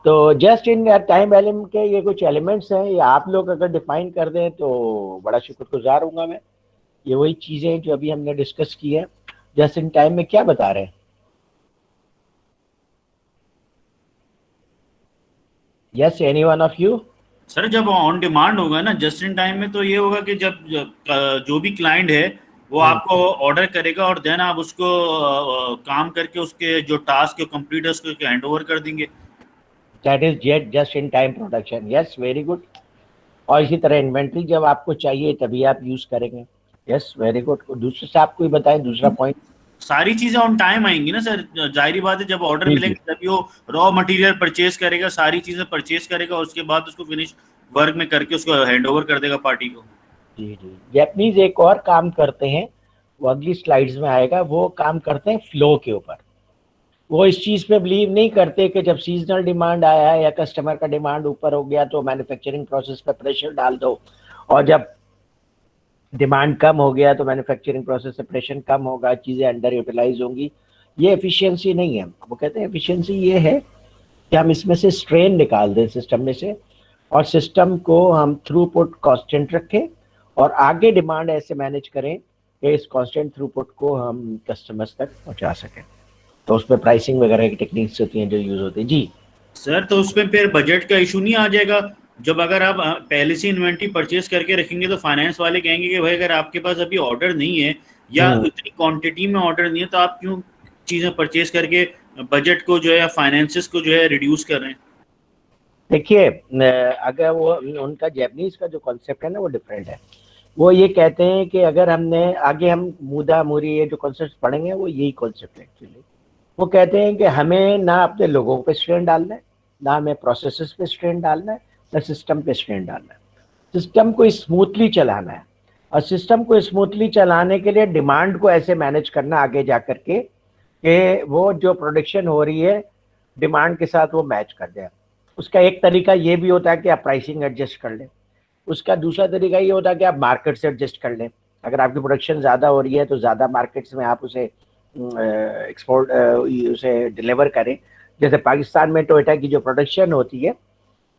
तो जस्ट इन टाइम एलिमेंट के ये कुछ एलिमेंट्स हैं, ये आप लोग अगर डिफाइन कर दें तो बड़ा शुक्रगुजार हूँगा मैं। ये वही चीज़ें जो अभी हमने डिस्कस की है। जस्ट इन टाइम में क्या बता रहे हैं? Yes, any one of you? Sir, जब ऑन डिमांड होगा ना जस्ट इन टाइम में, तो ये होगा कि जब जो भी क्लाइंट है वो आपको ऑर्डर करेगा और देन आप उसको काम करके उसके जो टास्क कंप्लीट है उसको हैंड ओवर कर देंगे। That is just in time production. Yes, very good. और इसी तरह इन्वेंट्री जब आपको चाहिए तभी आप यूज करेंगे। Yes, very good. दूसरे से आपको बताएं दूसरा पॉइंट। सारी चीजें ऑन टाइम आएंगी ना सर, जाहिर बात है। जब ऑर्डर मिलेगा तभी वो रॉ मटेरियल परचेज करेगा, सारी चीजें परचेज करेगा, उसके बाद उसको फिनिश वर्क में करके उसको हैंड ओवर कर देगा पार्टी को। जी जी। जापानीज एक और काम करते हैं, वो अगली स्लाइड्स में आएगा। वो काम करते हैं फ्लो के ऊपर। वो इस चीज़ पे बिलीव नहीं करते कि जब सीजनल डिमांड आया है या कस्टमर का डिमांड ऊपर हो गया तो मैन्युफैक्चरिंग प्रोसेस पे प्रेशर डाल दो, और जब डिमांड कम हो गया तो मैन्युफैक्चरिंग प्रोसेस से प्रेशर कम होगा, चीज़ें अंडर यूटिलाइज होंगी। ये एफिशिएंसी नहीं है। वो कहते हैं एफिशिएंसी ये है कि हम इसमें से स्ट्रेन निकाल दें सिस्टम में से, और सिस्टम को हम थ्रूपुट कांस्टेंट रखें और आगे डिमांड ऐसे मैनेज करें कि इस कांस्टेंट थ्रूपुट को हम कस्टमर्स तक पहुंचा सकें। तो उसमें प्राइसिंग वगैरह की टेक्निक्स होती हैं जो यूज होती है। जी सर, तो उसमें फिर बजट का इशू नहीं आ जाएगा? जब अगर आप पहले से इन्वेंट्री परचेज करके रखेंगे तो फाइनेंस वाले कहेंगे कि भाई अगर आपके पास अभी ऑर्डर नहीं है या इतनी क्वांटिटी में ऑर्डर नहीं है तो आप क्यों चीजें परचेज करके बजट को जो है, फाइनेंसेस को जो है रिड्यूस कर रहे हैं? देखिए अगर वो उनका जैपनीज का जो कॉन्सेप्ट है ना वो डिफरेंट है। वो ये कहते हैं कि अगर हमने आगे हम मूदा मूरी ये जो कॉन्सेप्ट पढ़ेंगे वो यही कॉन्सेप्ट है एक्चुअली। वो कहते हैं कि हमें ना अपने लोगों पे स्ट्रेन डालना है, ना हमें प्रोसेसेस पे स्ट्रेन डालना है, ना सिस्टम पे स्ट्रेन डालना है। सिस्टम को स्मूथली चलाना है, और सिस्टम को स्मूथली चलाने के लिए डिमांड को ऐसे मैनेज करना आगे जा करके कि वो जो प्रोडक्शन हो रही है डिमांड के साथ वो मैच कर जाए। उसका एक तरीका ये भी होता है कि आप प्राइसिंग एडजस्ट कर लें। उसका दूसरा तरीका ये होता है कि आप मार्केट से एडजस्ट कर लें। अगर आपकी प्रोडक्शन ज़्यादा हो रही है तो ज़्यादा मार्केट्स में आप उसे एक्सपोर्ट उसे डिलीवर करें। जैसे पाकिस्तान में टोयोटा की जो प्रोडक्शन होती है,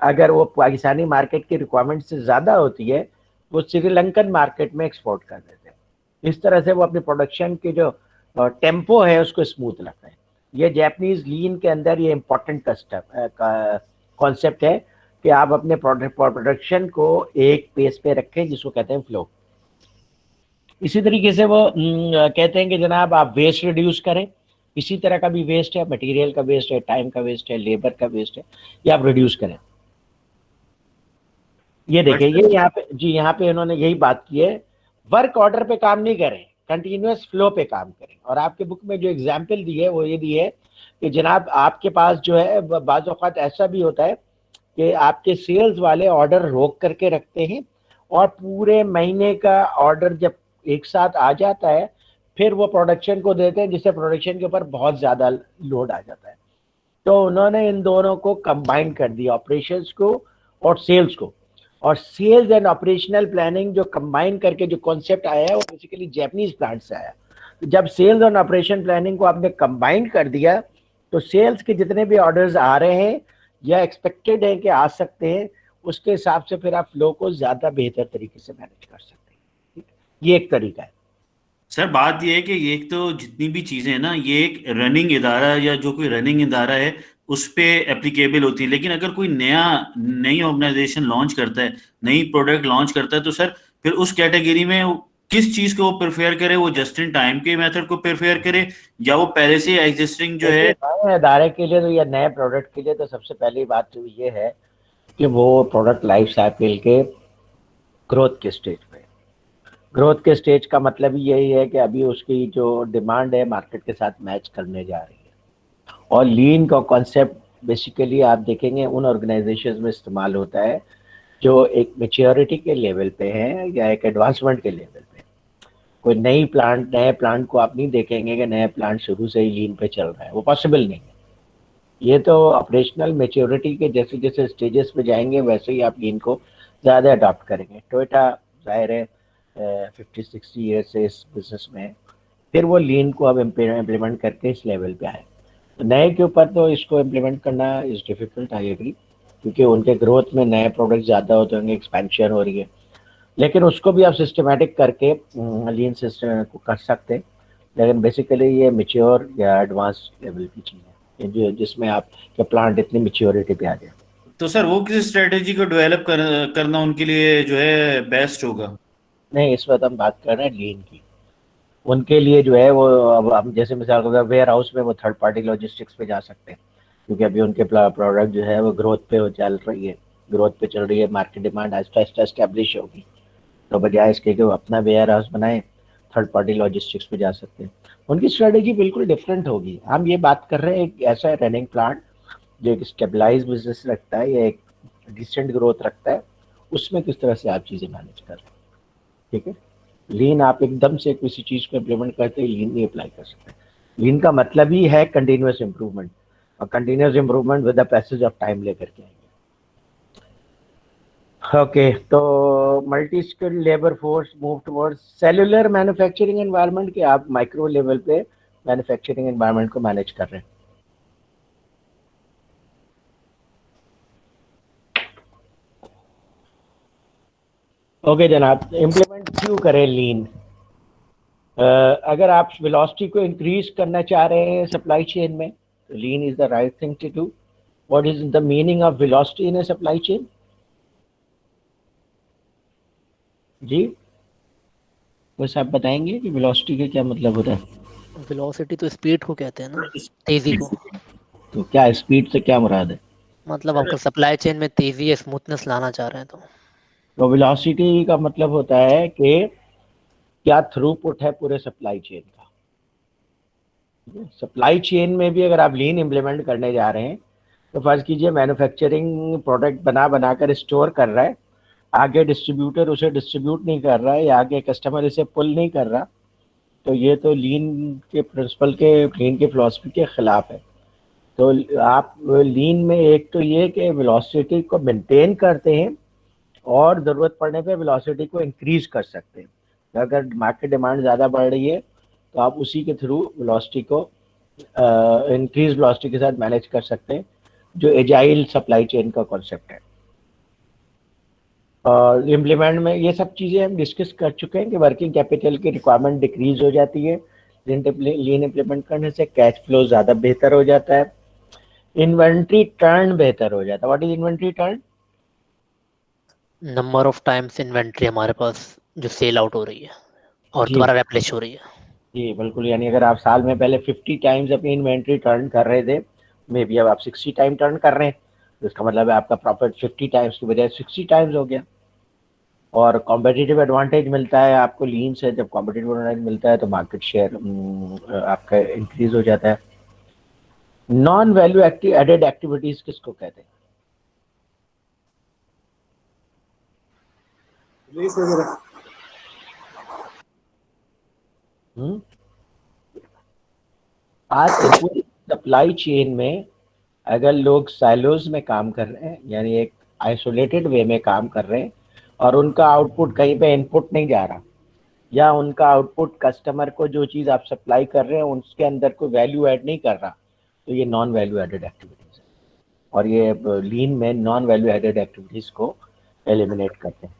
अगर वो पाकिस्तानी मार्केट की रिक्वायरमेंट से ज़्यादा होती है वो श्रीलंकन मार्केट में एक्सपोर्ट कर देते हैं। इस तरह से वो अपनी प्रोडक्शन की जो टेम्पो है उसको स्मूथ रखते हैं। ये जैपनीज लीन के अंदर ये इम्पोर्टेंट कॉन्सेप्ट है कि आप अपने प्रोडक्शन को एक पेस पे रखें जिसको कहते हैं फ्लो। इसी तरीके से वो कहते हैं कि जनाब आप वेस्ट रिड्यूस करें। इसी तरह का भी वेस्ट है, मटेरियल का वेस्ट है, टाइम का वेस्ट है, लेबर का वेस्ट है, ये आप रिड्यूस करें। ये देखिए ये यहाँ पे जी, यहाँ पे इन्होंने यही बात की है, वर्क ऑर्डर पे काम नहीं करें, कंटिन्यूअस फ्लो पे काम करें। और आपके बुक में जो एग्जाम्पल दी है वो ये दी है कि जनाब आपके पास जो है बाज़ औक़ात ऐसा भी होता है कि आपके सेल्स वाले ऑर्डर रोक करके रखते हैं और पूरे महीने का ऑर्डर जब एक साथ आ जाता है फिर वो प्रोडक्शन को देते हैं, जिससे प्रोडक्शन के ऊपर बहुत ज़्यादा लोड आ जाता है। तो उन्होंने इन दोनों को कंबाइन कर दिया, ऑपरेशंस को और सेल्स को। और सेल्स एंड ऑपरेशनल प्लानिंग जो कंबाइन करके जो कॉन्सेप्ट आया है वो बेसिकली जैपनीज प्लांट से आया। तो जब सेल्स और ऑपरेशन प्लानिंग को आपने कंबाइन कर दिया तो सेल्स के जितने भी ऑर्डर्स आ रहे हैं या एक्सपेक्टेड है कि आ सकते हैं, उसके हिसाब से फिर आप फ्लो को ज़्यादा बेहतर तरीके से मैनेज कर सकते हैं। ये एक तरीका है। सर बात ये है कि ये तो जितनी भी चीजें हैं ना, ये एक रनिंग इदारा या जो कोई रनिंग इदारा है उस पे एप्लीकेबल होती है। लेकिन अगर कोई नई ऑर्गेनाइजेशन लॉन्च करता है, नई प्रोडक्ट लॉन्च करता है, तो सर फिर उस कैटेगरी में किस चीज को वो प्रेफर करे? वो जस्ट इन टाइम के मेथड को प्रेफर करे या वो पहले से एग्जिस्टिंग जो है? नए इदारे के लिए तो या नए प्रोडक्ट के लिए तो सबसे पहली बात तो ये है कि वो प्रोडक्ट लाइफ साइकिल के ग्रोथ के स्टेज पे। ग्रोथ के स्टेज का मतलब यही है कि अभी उसकी जो डिमांड है मार्केट के साथ मैच करने जा रही है। और लीन का कॉन्सेप्ट बेसिकली आप देखेंगे उन ऑर्गेनाइजेशंस में इस्तेमाल होता है जो एक मैच्योरिटी के लेवल पे है या एक एडवांसमेंट के लेवल पे। कोई नए प्लांट को आप नहीं देखेंगे कि नया प्लांट शुरू से ही लीन पे चल रहा है, वो पॉसिबल नहीं है। ये तो ऑपरेशनल मैच्योरिटी के जैसे जैसे स्टेजेस पे जाएंगे वैसे ही आप लीन को ज़्यादा अडॉप्ट करेंगे। टोयोटा जाहिर है 50-60 ईयर से इस बिजनेस में है, फिर वो लीन को अब इम्प्लीमेंट करके इस लेवल पे आए। तो नए के ऊपर तो इसको इम्प्लीमेंट करना इज़ डिफ़िकल्ट, आई एग्री, क्योंकि उनके ग्रोथ में नए प्रोडक्ट ज़्यादा होते होंगे, एक्सपेंशन हो रही है। लेकिन उसको भी आप सिस्टमेटिक करके लीन सिस्टम को कर सकते हैं। लेकिन बेसिकली ये मैच्योर या एडवांस लेवल की चीज़ है जो जिसमें आप के प्लांट इतनी मैच्योरिटी पे आ जाए। तो सर वो किस स्ट्रेटेजी को डेवलप करना उनके लिए जो है बेस्ट होगा? नहीं, इस वक्त हम बात कर रहे हैं लीन की। उनके लिए जो है वो अब हम जैसे मिसाल के तौर पर वेयर हाउस में वो थर्ड पार्टी लॉजिस्टिक्स पे जा सकते हैं, क्योंकि अभी उनके प्रोडक्ट जो है वो ग्रोथ पे चल रही है, market demand Aahista Aahista establish होगी। तो बजाय इसके कि वो अपना वेयर हाउस बनाए, थर्ड पार्टी लॉजिस्टिक्स पे जा सकते हैं। उनकी स्ट्रेटेजी बिल्कुल डिफरेंट होगी। हम ये बात कर रहे हैं एक ऐसा रनिंग प्लांट जो एक स्टेबलाइज बिजनेस रखता है या एक डिसेंट ग्रोथ रखता है, उसमें किस तरह से आप चीज़ें मैनेज कर रहे हैं। ठीक है, लीन आप एकदम से किसी चीज़ को इम्प्लीमेंट करते ही लीन नहीं अप्लाई कर सकते। लीन का मतलब ही है कंटिन्यूस इम्प्रूवमेंट, और continuous improvement with the passage of time लेकर के आएंगे। ओके, तो multi skilled labour force move towards cellular manufacturing environment के आप माइक्रो लेवल पे मैन्युफैक्चरिंग एनवायरनमेंट को मैनेज कर रहे हैं। ओके जनाब, इम्प्लीमेंट क्यों करें लीन? अगर आप वेलोसिटी को इंक्रीज करना चाह रहे हैं सप्लाई चेन में, तो lean is the right thing to do. What is the meaning of velocity in a supply chain? जी, बस आप बताएंगे कि वेलोसिटी का क्या मतलब होता है? वेलोसिटी तो स्पीड को कहते हैं ना, तेजी को। तो क्या स्पीड से क्या मुराद है? मतलब अंकल सप्लाई चेन में तेजी या स्मूथनेस लाना चाह रहे हैं तो वेलोसिटी का मतलब होता है कि क्या थ्रूपुट है पूरे सप्लाई चेन का। सप्लाई चेन में भी अगर आप लीन इम्प्लीमेंट करने जा रहे हैं तो फर्ज कीजिए मैन्युफैक्चरिंग प्रोडक्ट बना बनाकर स्टोर कर रहा है, आगे डिस्ट्रीब्यूटर उसे डिस्ट्रीब्यूट नहीं कर रहा है या आगे कस्टमर इसे पुल नहीं कर रहा, तो ये तो लीन के प्रिंसिपल के, लीन के फिलॉसफी के खिलाफ है। तो आप लीन में एक तो ये कि वेलोसिटी को मेंटेन करते हैं और ज़रूरत पड़ने पे वेलोसिटी को इंक्रीज कर सकते हैं। तो अगर मार्केट डिमांड ज़्यादा बढ़ रही है तो आप उसी के थ्रू वेलोसिटी को इंक्रीज वेलोसिटी के साथ मैनेज कर सकते हैं, जो एजाइल सप्लाई चेन का कॉन्सेप्ट है। और इम्प्लीमेंट में ये सब चीज़ें हम डिस्कस कर चुके हैं कि वर्किंग कैपिटल की रिक्वायरमेंट डिक्रीज हो जाती है लीन इम्प्लीमेंट करने से, कैश फ्लो ज़्यादा बेहतर हो जाता है, इन्वेंट्री टर्न बेहतर हो जाता है। What is inventory turn? Number of times inventory हमारे पास जो सेल आउट हो रही है और जी। दोबारा रेप्लेश हो रही है। जी बिल्कुल, यानी अगर आप साल में पहले 50 टाइम्स अपनी इन्वेंट्री टर्न कर रहे थे, मे बी अब आप 60 टाइम टर्न कर रहे हैं, तो इसका मतलब है आपका प्रॉफिट 50 टाइम्स की बजाय 60 टाइम्स हो गया। और कॉम्पिटिटिव एडवांटेज मिलता है आपको लीन से। जब कॉम्पिटिटिव एडवांटेज मिलता है तो मार्केट शेयर आपका इंक्रीज हो जाता है। नॉन वैल्यू एडेड एक्टिविटीज किसको कहते हैं? आज पूरी सप्लाई चेन में अगर लोग साइलोज में काम कर रहे हैं, यानी एक आइसोलेटेड वे में काम कर रहे हैं और उनका आउटपुट कहीं पे इनपुट नहीं जा रहा, या उनका आउटपुट कस्टमर को जो चीज़ आप सप्लाई कर रहे हैं उसके अंदर कोई वैल्यू ऐड नहीं कर रहा, तो ये नॉन वैल्यू एडेड एक्टिविटीज़ है। और ये लीन में नॉन वैल्यू एडेड एक्टिविटीज़ को एलिमिनेट करते हैं।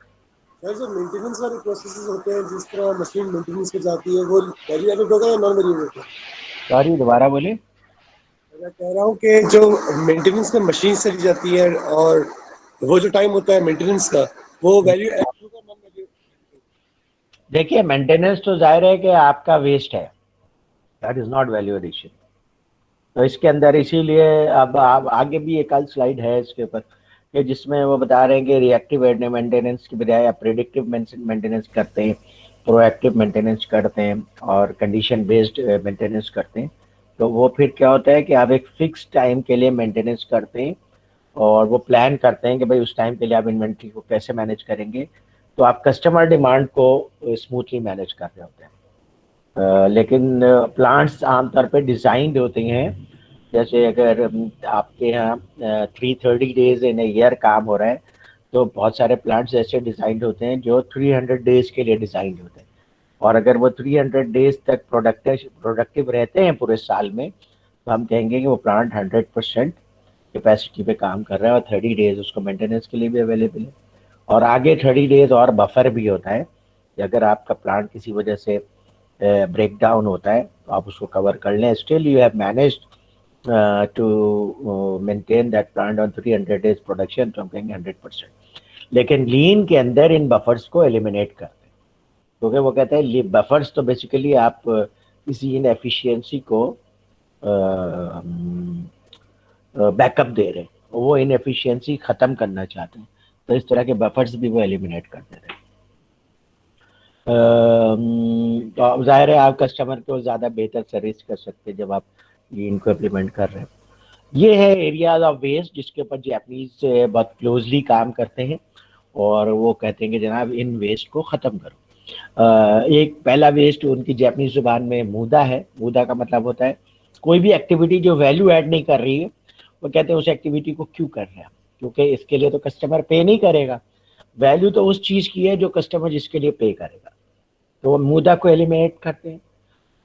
सर जो मेंटेनेंस वाले प्रोसेसेस होते हैं, जिस तरह मशीन मेंटेनेंस की जाती है, वो वैल्यू एडेड होगा या नॉन वैल्यू एडेड? सॉरी दोबारा बोले। मैं कह रहा हूँ कि जो मेंटेनेंस में मशीन चली जाती है और वो जो टाइम होता है मेंटेनेंस का, वो वैल्यू एडेड होगा नॉन वैल्यू? देखिए मेंटेनेंस तो जाहिर है कि आपका वेस्ट है, that is not value addition. तो इसके अंदर इसीलिए अब आप आगे भी एक आध स्लाइड है इसके ऊपर कि जिसमें वो बता रहे हैं कि रिएक्टिव मेंटेनेंस की बजाय आप प्रेडिक्टिव मेंटेनेंस करते हैं, प्रोएक्टिव मेंटेनेंस करते हैं और कंडीशन बेस्ड मेंटेनेंस करते हैं। तो वो फिर क्या होता है कि आप एक फिक्स टाइम के लिए मेंटेनेंस करते हैं और वो प्लान करते हैं कि भाई उस टाइम के लिए आप इन्वेंट्री को कैसे मैनेज करेंगे, तो आप कस्टमर डिमांड को स्मूथली मैनेज कर रहे होते हैं। लेकिन प्लांट्स आमतौर पे डिज़ाइंड होते हैं, जैसे अगर आपके यहाँ 330 डेज इन ईयर काम हो रहा है, तो बहुत सारे प्लांट्स ऐसे डिज़ाइंड होते हैं जो 300 डेज के लिए डिज़ाइंड होते हैं। और अगर वो 300 डेज तक प्रोडक्टिव रहते हैं पूरे साल में, तो हम कहेंगे कि वो प्लांट 100% कैपेसिटी पे काम कर रहा है और 30 डेज उसको मेंटेनेंस के लिए भी अवेलेबल है। और आगे 30 डेज और बफर भी होता है कि अगर आपका प्लांट किसी वजह से ब्रेक डाउन होता है तो आप उसको कवर कर लें, still you have managed to maintain that plant on 300 days production, तो हम कहेंगे 100%। लेकिन लीन के अंदर इन बफर्स को एलिमिनेट करते हैं, क्योंकि वो कहते हैं बफर्स तो बेसिकली आप किसी इन एफिशिएंसी को बैकअप दे रहे हैं, वो इन एफिशिएंसी ख़त्म करना चाहते हैं, तो इस तरह के बफर्स भी वो एलिमिनेट कर दे रहे हैं। तो जाहिर है आप कस्टमर को ज़्यादा बेहतर सर्विस कर सकते हैं जब आप इनको इम्प्लीमेंट कर रहे हैं। ये है एरियाज ऑफ वेस्ट जिसके ऊपर जैपनीज बहुत क्लोजली काम करते हैं और वो कहते हैं कि जनाब इन वेस्ट को ख़त्म करो। एक पहला वेस्ट उनकी जैपनीज जुबान में मूदा है। मूदा का मतलब होता है कोई भी एक्टिविटी जो वैल्यू ऐड नहीं कर रही है, वो कहते हैं उस एक्टिविटी को क्यों कर रहे हैं, क्योंकि इसके लिए तो कस्टमर पे नहीं करेगा, वैल्यू तो उस चीज़ की है जो कस्टमर जिसके लिए पे करेगा, तो वो मूदा को एलिमिनेट करते हैं।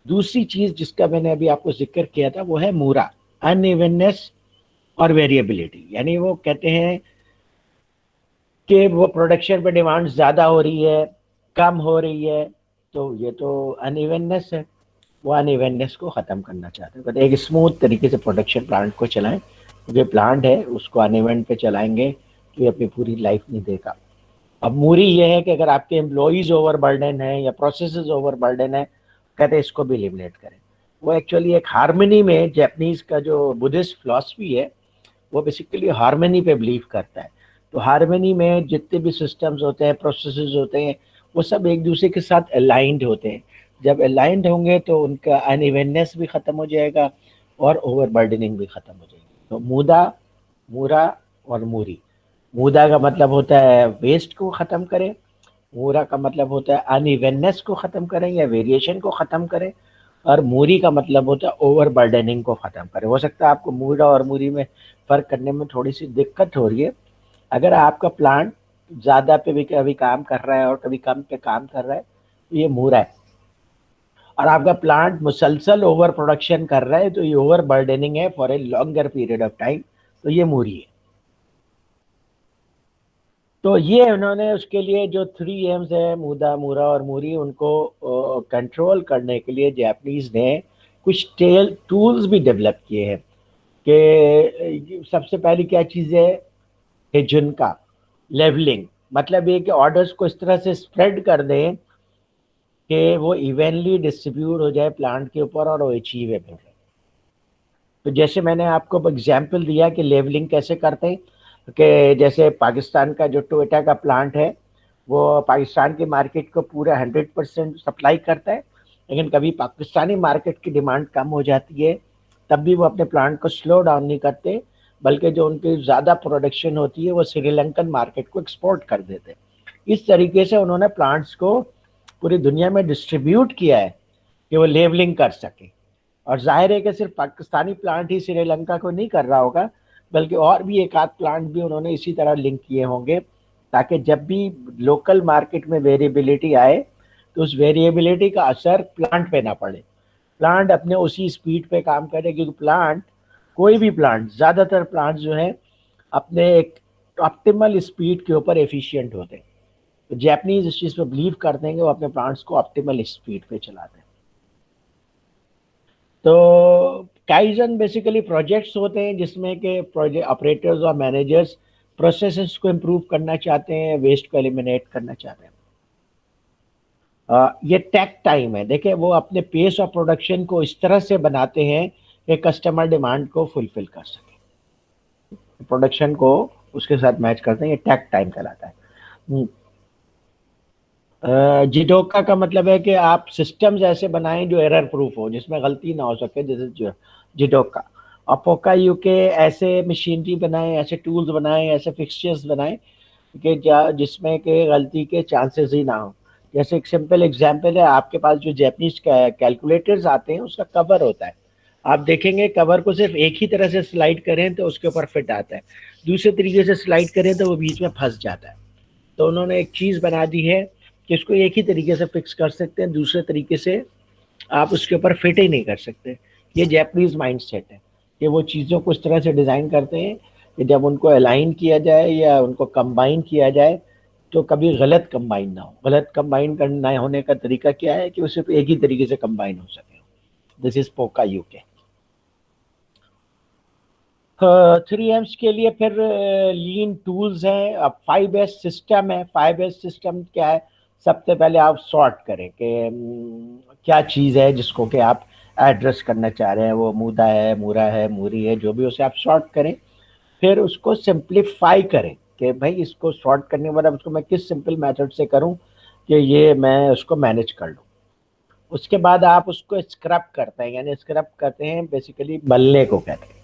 दूसरी चीज़ जिसका मैंने अभी आपको जिक्र किया था वो है मूरा, अनइवननेस और वेरिएबिलिटी। यानी वो कहते हैं कि वो प्रोडक्शन पे डिमांड ज़्यादा हो रही है, कम हो रही है, तो ये तो अनइवननेस है, वो अनइवननेस को ख़त्म करना चाहते हैं। कहते हैं एक स्मूथ तरीके से प्रोडक्शन प्लांट को चलाएं, क्योंकि प्लांट है उसको अनइवन पे चलाएंगे तो ये अपनी पूरी लाइफ नहीं देगा। अब मूरी ये है कि अगर आपके एम्प्लॉइज ओवर बर्डन है या प्रोसेसेस ओवर बर्डन है, कहते हैं इसको भी एलिमिनेट करें। वो एक्चुअली एक हार्मनी में जैपनीज का जो बुद्धिस्ट फिलॉसफी है वो बेसिकली हार्मनी पे बिलीव करता है। तो हार्मनी में जितने भी सिस्टम्स होते हैं, प्रोसेसेस होते हैं, वो सब एक दूसरे के साथ अलाइंड होते हैं। जब अलाइंड होंगे तो उनका अनइवननेस भी ख़त्म हो जाएगा और ओवरबर्डनिंग भी ख़त्म हो जाएगी। तो मूदा, मूरा और मूरी। मूदा का मतलब होता है वेस्ट को ख़त्म करें, मूरा का मतलब होता है अनइवननेस को ख़त्म करें या वेरिएशन को ख़त्म करें, और मूरी का मतलब होता है ओवरबर्डनिंग को ख़त्म करें। हो सकता है आपको मूरा और मूरी में फ़र्क करने में थोड़ी सी दिक्कत हो रही है। अगर आपका प्लांट ज़्यादा पे भी कभी काम कर रहा है और कभी कम पे काम कर रहा है तो ये मूरा है, और आपका प्लांट मुसलसल ओवर प्रोडक्शन कर रहा है तो ये ओवर बर्डनिंग है for a longer period of time, तो ये मूरी है। तो ये उन्होंने उसके लिए जो 3 एम्स है, मूदा, मूरा और मूरी, उनको कंट्रोल करने के लिए जापानीज ने कुछ टूल्स भी डेवलप किए हैं। कि सबसे पहली क्या चीज़ है, हेजुनका लेवलिंग, मतलब ये कि ऑर्डर्स को इस तरह से स्प्रेड कर दें कि वो इवनली डिस्ट्रीब्यूट हो जाए प्लांट के ऊपर और वो अचीवेबल है। तो जैसे मैंने आपको एग्जांपल दिया कि लेवलिंग कैसे करते हैं, कि जैसे पाकिस्तान का जो टोयोटा का प्लांट है वो पाकिस्तान की मार्केट को पूरा 100% सप्लाई करता है, लेकिन कभी पाकिस्तानी मार्केट की डिमांड कम हो जाती है तब भी वो अपने प्लांट को स्लो डाउन नहीं करते, बल्कि जो उनकी ज़्यादा प्रोडक्शन होती है वो श्रीलंकन मार्केट को एक्सपोर्ट कर देते हैं। इस तरीके से उन्होंने प्लांट्स को पूरी दुनिया में डिस्ट्रीब्यूट किया है कि वो लेवलिंग कर सके। और जाहिर है कि सिर्फ पाकिस्तानी प्लांट ही श्रीलंका को नहीं कर रहा होगा, बल्कि और भी एक आध प्लांट भी उन्होंने इसी तरह लिंक किए होंगे, ताकि जब भी लोकल मार्केट में वेरिएबिलिटी आए तो उस वेरिएबिलिटी का असर प्लांट पे ना पड़े, प्लांट अपने उसी स्पीड पे काम करे। क्योंकि प्लांट, कोई भी प्लांट, ज़्यादातर प्लांट जो है अपने एक ऑप्टिमल स्पीड के ऊपर एफिशिएंट होते हैं। तो जैपनीज इस चीज़ पे बिलीव करते हैं कि वो अपने प्लांट्स को ऑप्टिमल स्पीड पे चलाते हैं। तो काइजन बेसिकली प्रोजेक्ट्स होते हैं जिसमें कि प्रोजेक्ट ऑपरेटर्स और मैनेजर्स प्रोसेसेस को इम्प्रूव करना चाहते हैं, वेस्ट को एलिमिनेट करना चाहते हैं। ये टेक टाइम है, देखिए वो अपने पेस ऑफ प्रोडक्शन को इस तरह से बनाते हैं कि कस्टमर डिमांड को फुलफिल कर सके, प्रोडक्शन को उसके साथ मैच करते हैं, ये टेक टाइम कहलाता है। जिडोका का मतलब है कि आप सिस्टम्स ऐसे बनाएं जो एरर प्रूफ हो, जिसमें गलती ना हो सके, जैसे जिडोका। और पोका यूके ऐसे मशीनरी बनाएं, ऐसे टूल्स बनाएं, ऐसे फिक्सचर्स बनाएं कि जिसमें के गलती के चांसेस ही ना हो। जैसे एक सिंपल एग्जांपल है, आपके पास जो जैपनीज कैलकुलेटर्स आते हैं उसका कवर होता है, आप देखेंगे कवर को सिर्फ एक ही तरह से स्लाइड करें तो उसके ऊपर फिट आता है, दूसरे तरीके से स्लाइड करें तो वो बीच में फंस जाता है। तो उन्होंने एक चीज़ बना दी है कि इसको एक ही तरीके से फिक्स कर सकते हैं, दूसरे तरीके से आप उसके ऊपर फिट ही नहीं कर सकते। ये जैपनीज माइंडसेट है कि वो चीज़ों को इस तरह से डिज़ाइन करते हैं कि जब उनको अलाइन किया जाए या उनको कंबाइन किया जाए तो कभी गलत कंबाइन ना हो। गलत कंबाइन करना होने का तरीका क्या है कि वो सिर्फ एक ही तरीके से कंबाइन हो सके। दिस इज पोका यूके। 3Ms के लिए फिर लीन टूल्स हैं। अब 5S सिस्टम है। 5S सिस्टम क्या है, सबसे पहले आप सॉर्ट करें कि क्या चीज़ है जिसको कि आप एड्रेस करना चाह रहे हैं, वो मूदा है, मूरा है, मूरी है, जो भी, उसे आप सॉर्ट करें। फिर उसको सिंप्लीफाई करें कि भाई इसको सॉर्ट करने के बाद अब उसको मैं किस सिंपल मेथड से करूं कि ये मैं उसको मैनेज कर लूं। उसके बाद आप उसको स्क्रब करते हैं, यानी स्क्रब करते हैं बेसिकली मलने को कहते हैं,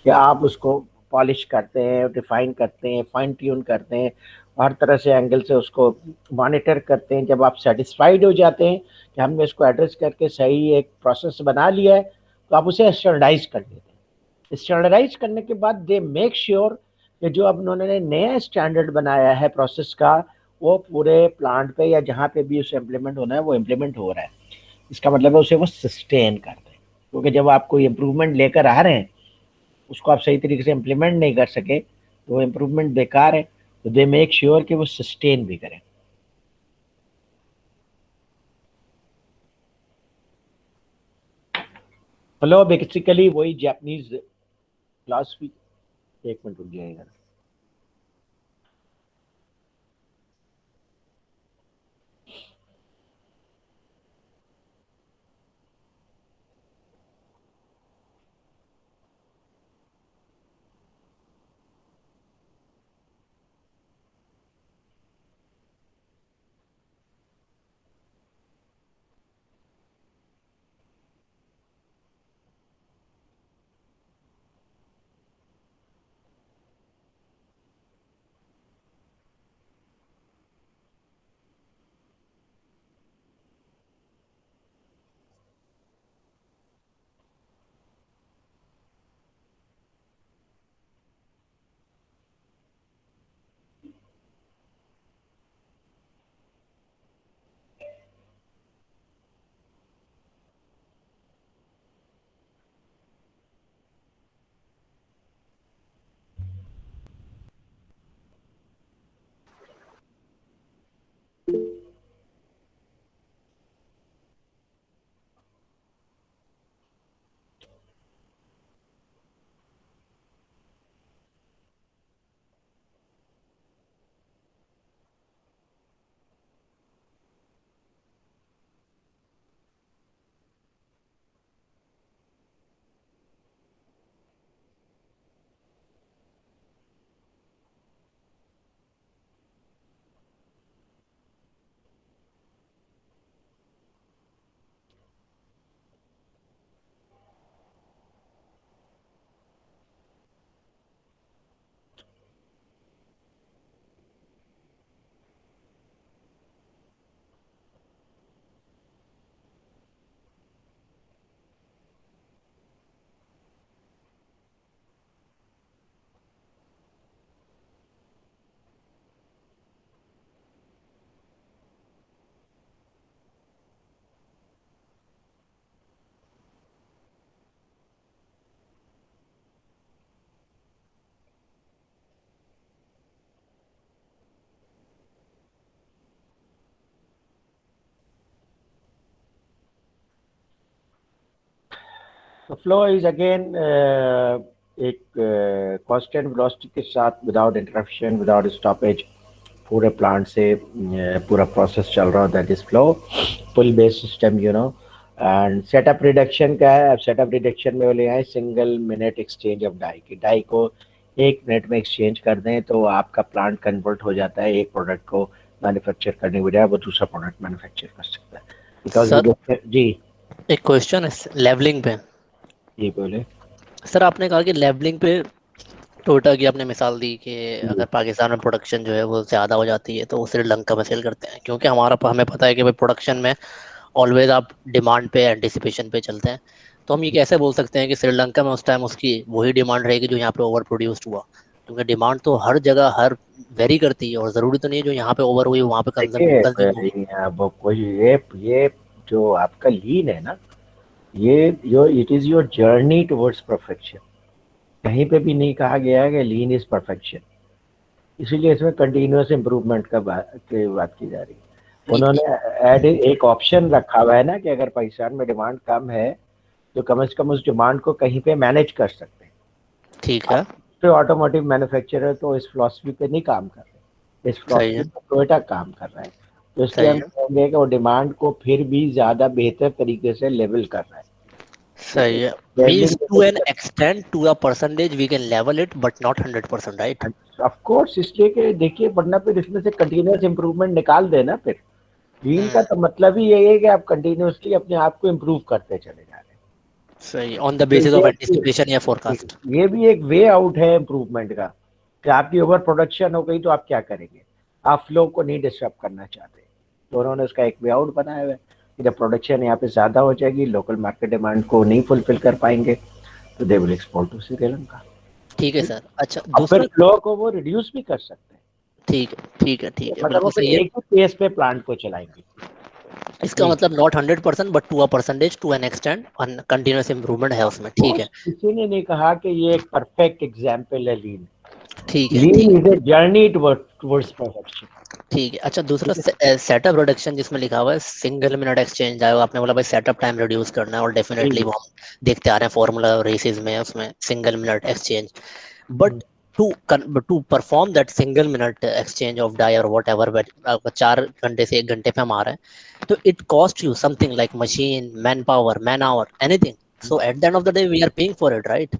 कि आप उसको पॉलिश करते हैं, डिफाइन करते हैं, फाइन ट्यून करते हैं, हर तरह से एंगल से उसको मॉनिटर करते हैं। जब आप सेटिस्फाइड हो जाते हैं कि हमने इसको एड्रेस करके सही एक प्रोसेस बना लिया है तो आप उसे स्टैंडर्डाइज कर देते हैं। स्टैंडर्डाइज करने के बाद दे मेक श्योर कि जो अब उन्होंने नया स्टैंडर्ड बनाया है प्रोसेस का, वो पूरे प्लांट पे या जहाँ पे भी उसे इम्प्लीमेंट होना है वो इम्प्लीमेंट हो रहा है। इसका मतलब है उसे वो सस्टेन करते हैं, क्योंकि जब आप कोई इम्प्रूवमेंट लेकर आ रहे हैं उसको आप सही तरीके से इम्प्लीमेंट नहीं कर सके तो वो इम्प्रूवमेंट बेकार है। तो दे मेक श्योर कि वो सस्टेन भी करें। फ्लो बेसिकली वही जापानीज फिलॉसफी। एक मिनट रुक जाइएगा। तो फ्लो इज अगेन एक कांस्टेंट वेलोसिटी के साथ, विदाउट इंटरप्शन, विदाउट स्टॉपेज, पूरे प्लांट से पूरा प्रोसेस चल रहा हो, that is flow. Pull base system, you know. And setup reduction का है। अब सेटअप रिडक्शन में बोले हैं single minute exchange of die की, डाई को 1 मिनट में एक्सचेंज कर दें तो आपका प्लांट कन्वर्ट हो जाता है, एक प्रोडक्ट को मैन्युफैक्चर करने के बजाय वो दूसरा प्रोडक्ट मैन्युफैक्चर कर सकता है। बिकॉज जी एक क्वेश्चन है लेवलिंग पे। जी बोले। सर आपने कहा कि लेवलिंग पे टोयोटा की आपने मिसाल दी कि अगर पाकिस्तान में प्रोडक्शन जो है वो ज़्यादा हो जाती है तो वो श्रीलंका में सेल करते हैं, क्योंकि हमें पता है कि भाई प्रोडक्शन में ऑलवेज आप डिमांड पे एंटिसिपेशन पे चलते हैं। तो हम ये कैसे बोल सकते हैं कि श्रीलंका में उस टाइम उसकी वही डिमांड रहेगी जो यहाँ पे ओवर प्रोड्यूस्ड हुआ, क्योंकि डिमांड तो हर जगह हर वेरी करती है, और ज़रूरी तो नहीं है जो यहाँ पे ओवर हुई वहाँ पे कंज्यूम वो कोई ये जो आपका लीन है ना, ये जो it is your journey towards perfection. कहीं पे भी नहीं कहा गया है कि लीन इज परफेक्शन, इसीलिए इसमें कंटिन्यूअस इम्प्रूवमेंट की बात की जा रही है। उन्होंने ऐड एक ऑप्शन रखा हुआ है ना कि अगर पाकिस्तान में डिमांड कम है तो कम से कम उस डिमांड को कहीं पे मैनेज कर सकते हैं। ठीक है, तो ऑटोमोटिव मैन्युफैक्चरर तो इस फिलॉसफी पे नहीं काम कर रहे, इस फिलॉसफी पे टोयोटा काम कर रहा है। तो इसलिए हम कहेंगे कि वो डिमांड को फिर भी ज्यादा बेहतर तरीके से लेवल कर रहा है। सही है, means to an extent, to a percentage we can level it but not 100%, right? Of course, इसलिए कि देखिए वरना फिर इसमें से कंटिन्यूअस इंप्रूवमेंट निकाल देना। फिर लीन का तो मतलब ही यही है कि आप कंटिन्यूअसली अपने आप को इम्प्रूव करते चले जा रहे हैं। सही, on the basis of anticipation या फोरकास्ट। ये भी एक वे आउट है इम्प्रूवमेंट का कि आपकी ओवर प्रोडक्शन हो गई तो आप क्या करेंगे, आप फ्लो को नहीं डिस्टर्ब करना चाहते, तो उन्होंने उसका एक वे आउट बनाया हुआ है कि जब प्रोडक्शन यहाँ पे ज़्यादा हो जाएगी, लोकल मार्केट डिमांड को नहीं फुलफिल कर पाएंगे तो they will export to Sri Lanka. ठीक है सर। अच्छा, दूसरा फ्लो को वो रिड्यूस भी कर सकते हैं। ठीक है, ठीक है, ठीक है, मतलब वो एक ही पेस पे प्लांट को चलाएंगे। इसका मतलब not 100% but to a percentage, to an extent, और कंटिन्यूअस इंप्रूवमेंट है उसमें। ठीक है, किसी ने नहीं कहा कि ये एक परफेक्ट एग्जांपल है लीन। ठीक है, lean is a journey towards perfection. ठीक है। अच्छा, दूसरा सेटअप रिडक्शन जिसमें लिखा हुआ है सिंगल मिनट एक्सचेंज आएगा, आपने बोला भाई सेटअप टाइम रिड्यूस करना है, और डेफिनेटली वो हम देखते आ रहे हैं फॉर्मूला रेसेस में, उसमें single minute exchange, but to perform that single minute exchange of die और वट एवर 4 घंटे से 1 घंटे पे हम आ रहे हैं, तो it cost you something like machine, man power, man hour, anything. So at the end of the day we are paying for it, right?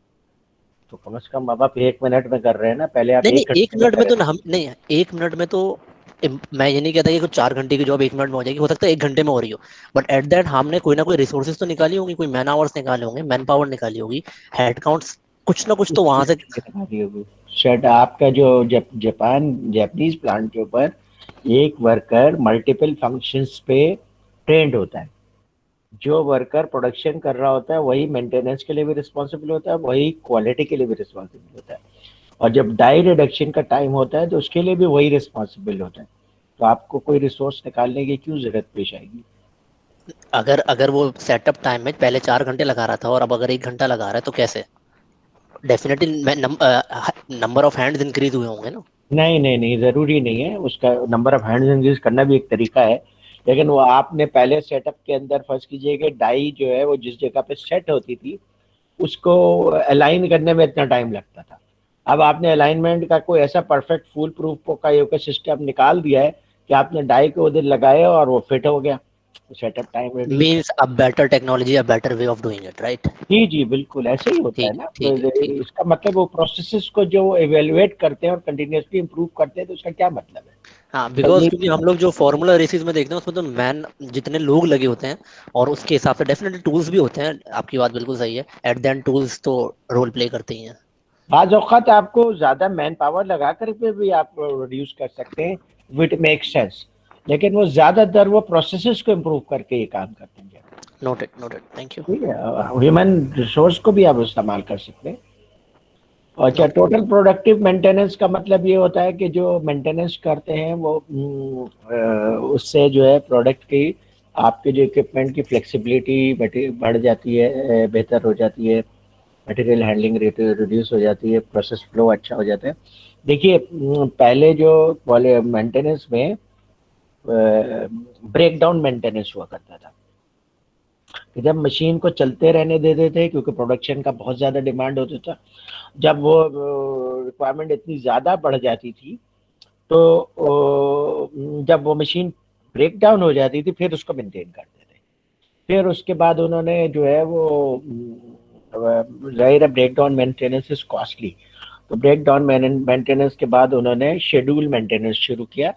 तो कम से कम आप 1 मिनट में कर रहे हैं ना, पहले आप नहीं, 1 मिनट में तो हम नहीं, 1 मिनट में तो मैं ये नहीं कहता कि कुछ 4 घंटे की जॉब 1 मिनट में हो जाएगी, हो सकता है 1 घंटे में हो रही हो, बट एट दैट हमने कोई ना कोई रिसोर्सेज तो निकाली होंगी, कोई मैन आवर्स निकाले होंगे, मैन पावर निकाली होगी, हेड काउंट्स, कुछ ना कुछ तो वहां से निकाली होगी। शायद आपका जो जापानीज प्लांट के ऊपर एक वर्कर मल्टीपल फंक्शंस पे ट्रेंड होता है। जो वर्कर प्रोडक्शन कर रहा होता है वही मेंटेनेंस के लिए भी रिस्पॉन्सिबल होता है, वही क्वालिटी के लिए भी रिस्पॉन्सिबल होता है, और जब डाई रिडक्शन का टाइम होता है तो उसके लिए भी वही रिस्पॉन्सिबल होता है। तो आपको कोई रिसोर्स निकालने की क्यों जरूरत पेश आएगी? अगर वो सेटअप टाइम में पहले 4 घंटे लगा रहा था और अब अगर 1 घंटा लगा रहा है तो कैसे? Definitely number of hands increase हुए होंगे ना। नहीं, जरूरी नहीं है। उसका नंबर ऑफ हैंड्स इंक्रीज करना भी एक तरीका है, लेकिन वो आपने पहले सेटअप के अंदर फर्स्ट कीजिए कि डाई जो है वो जिस जगह पे सेट होती थी उसको अलाइन करने में इतना टाइम लगता था। अब आपने अलाइनमेंट का कोई ऐसा परफेक्ट फुल प्रूफ का सिस्टम निकाल दिया है कि आपने डाई को उधर लगाया और वो फिट हो गया, तो setup time means a better technology, a better way of doing it, right? जी बिल्कुल ऐसे ही होता है ना। तो इसका मतलब वो प्रोसेसेस को जो एवेलुएट करते हैं और कंटिन्यूअसली इंप्रूव करते हैं, तो उसका क्या मतलब है? हाँ, बिकॉज क्योंकि हम लोग जो फॉर्मूला रेसिस में देखते हैं उसमें तो मैन जितने लोग लगे होते हैं और उसके हिसाब से डेफिनेटली टूल्स भी होते हैं, आपकी बात बिल्कुल सही है, एट द एंड टूल्स तो रोल प्ले करते ही हैं। बाज़ औक़ात आपको ज्यादा मैन पावर लगा कर भी आप रिड्यूस कर सकते हैं, विट मेक सेंस, लेकिन वो ज्यादातर वो प्रोसेसेस को इम्प्रूव करके ये काम करते हैं। Noted, thank you. ठीक है, ह्यूमन रिसोर्स को भी आप इस्तेमाल कर सकते हैं। अच्छा, टोटल प्रोडक्टिव मेंटेनेंस का मतलब ये होता है कि जो मेंटेनेंस करते हैं वो उससे जो है प्रोडक्ट की आपके जो इक्विपमेंट की फ्लेक्सिबिलिटी बढ़ जाती है, बेहतर हो जाती है, मटेरियल हैंडलिंग रेट रिड्यूस हो जाती है, प्रोसेस फ्लो अच्छा हो जाता है। देखिए पहले जो मेंटेनेंस में ब्रेक डाउन मेंटेनेंस हुआ करता था, कि जब मशीन को चलते रहने देते थे क्योंकि प्रोडक्शन का बहुत ज़्यादा डिमांड होता था, जब वो रिक्वायरमेंट इतनी ज़्यादा बढ़ जाती थी तो जब वो मशीन ब्रेक डाउन हो जाती थी फिर उसको मेंटेन करते थे। फिर उसके बाद उन्होंने जो है वो ज़ाहिर है breakdown maintenance is costly, तो ब्रेक डाउन मेंटेनेंस के बाद उन्होंने शेड्यूल मेंटेनेंस शुरू किया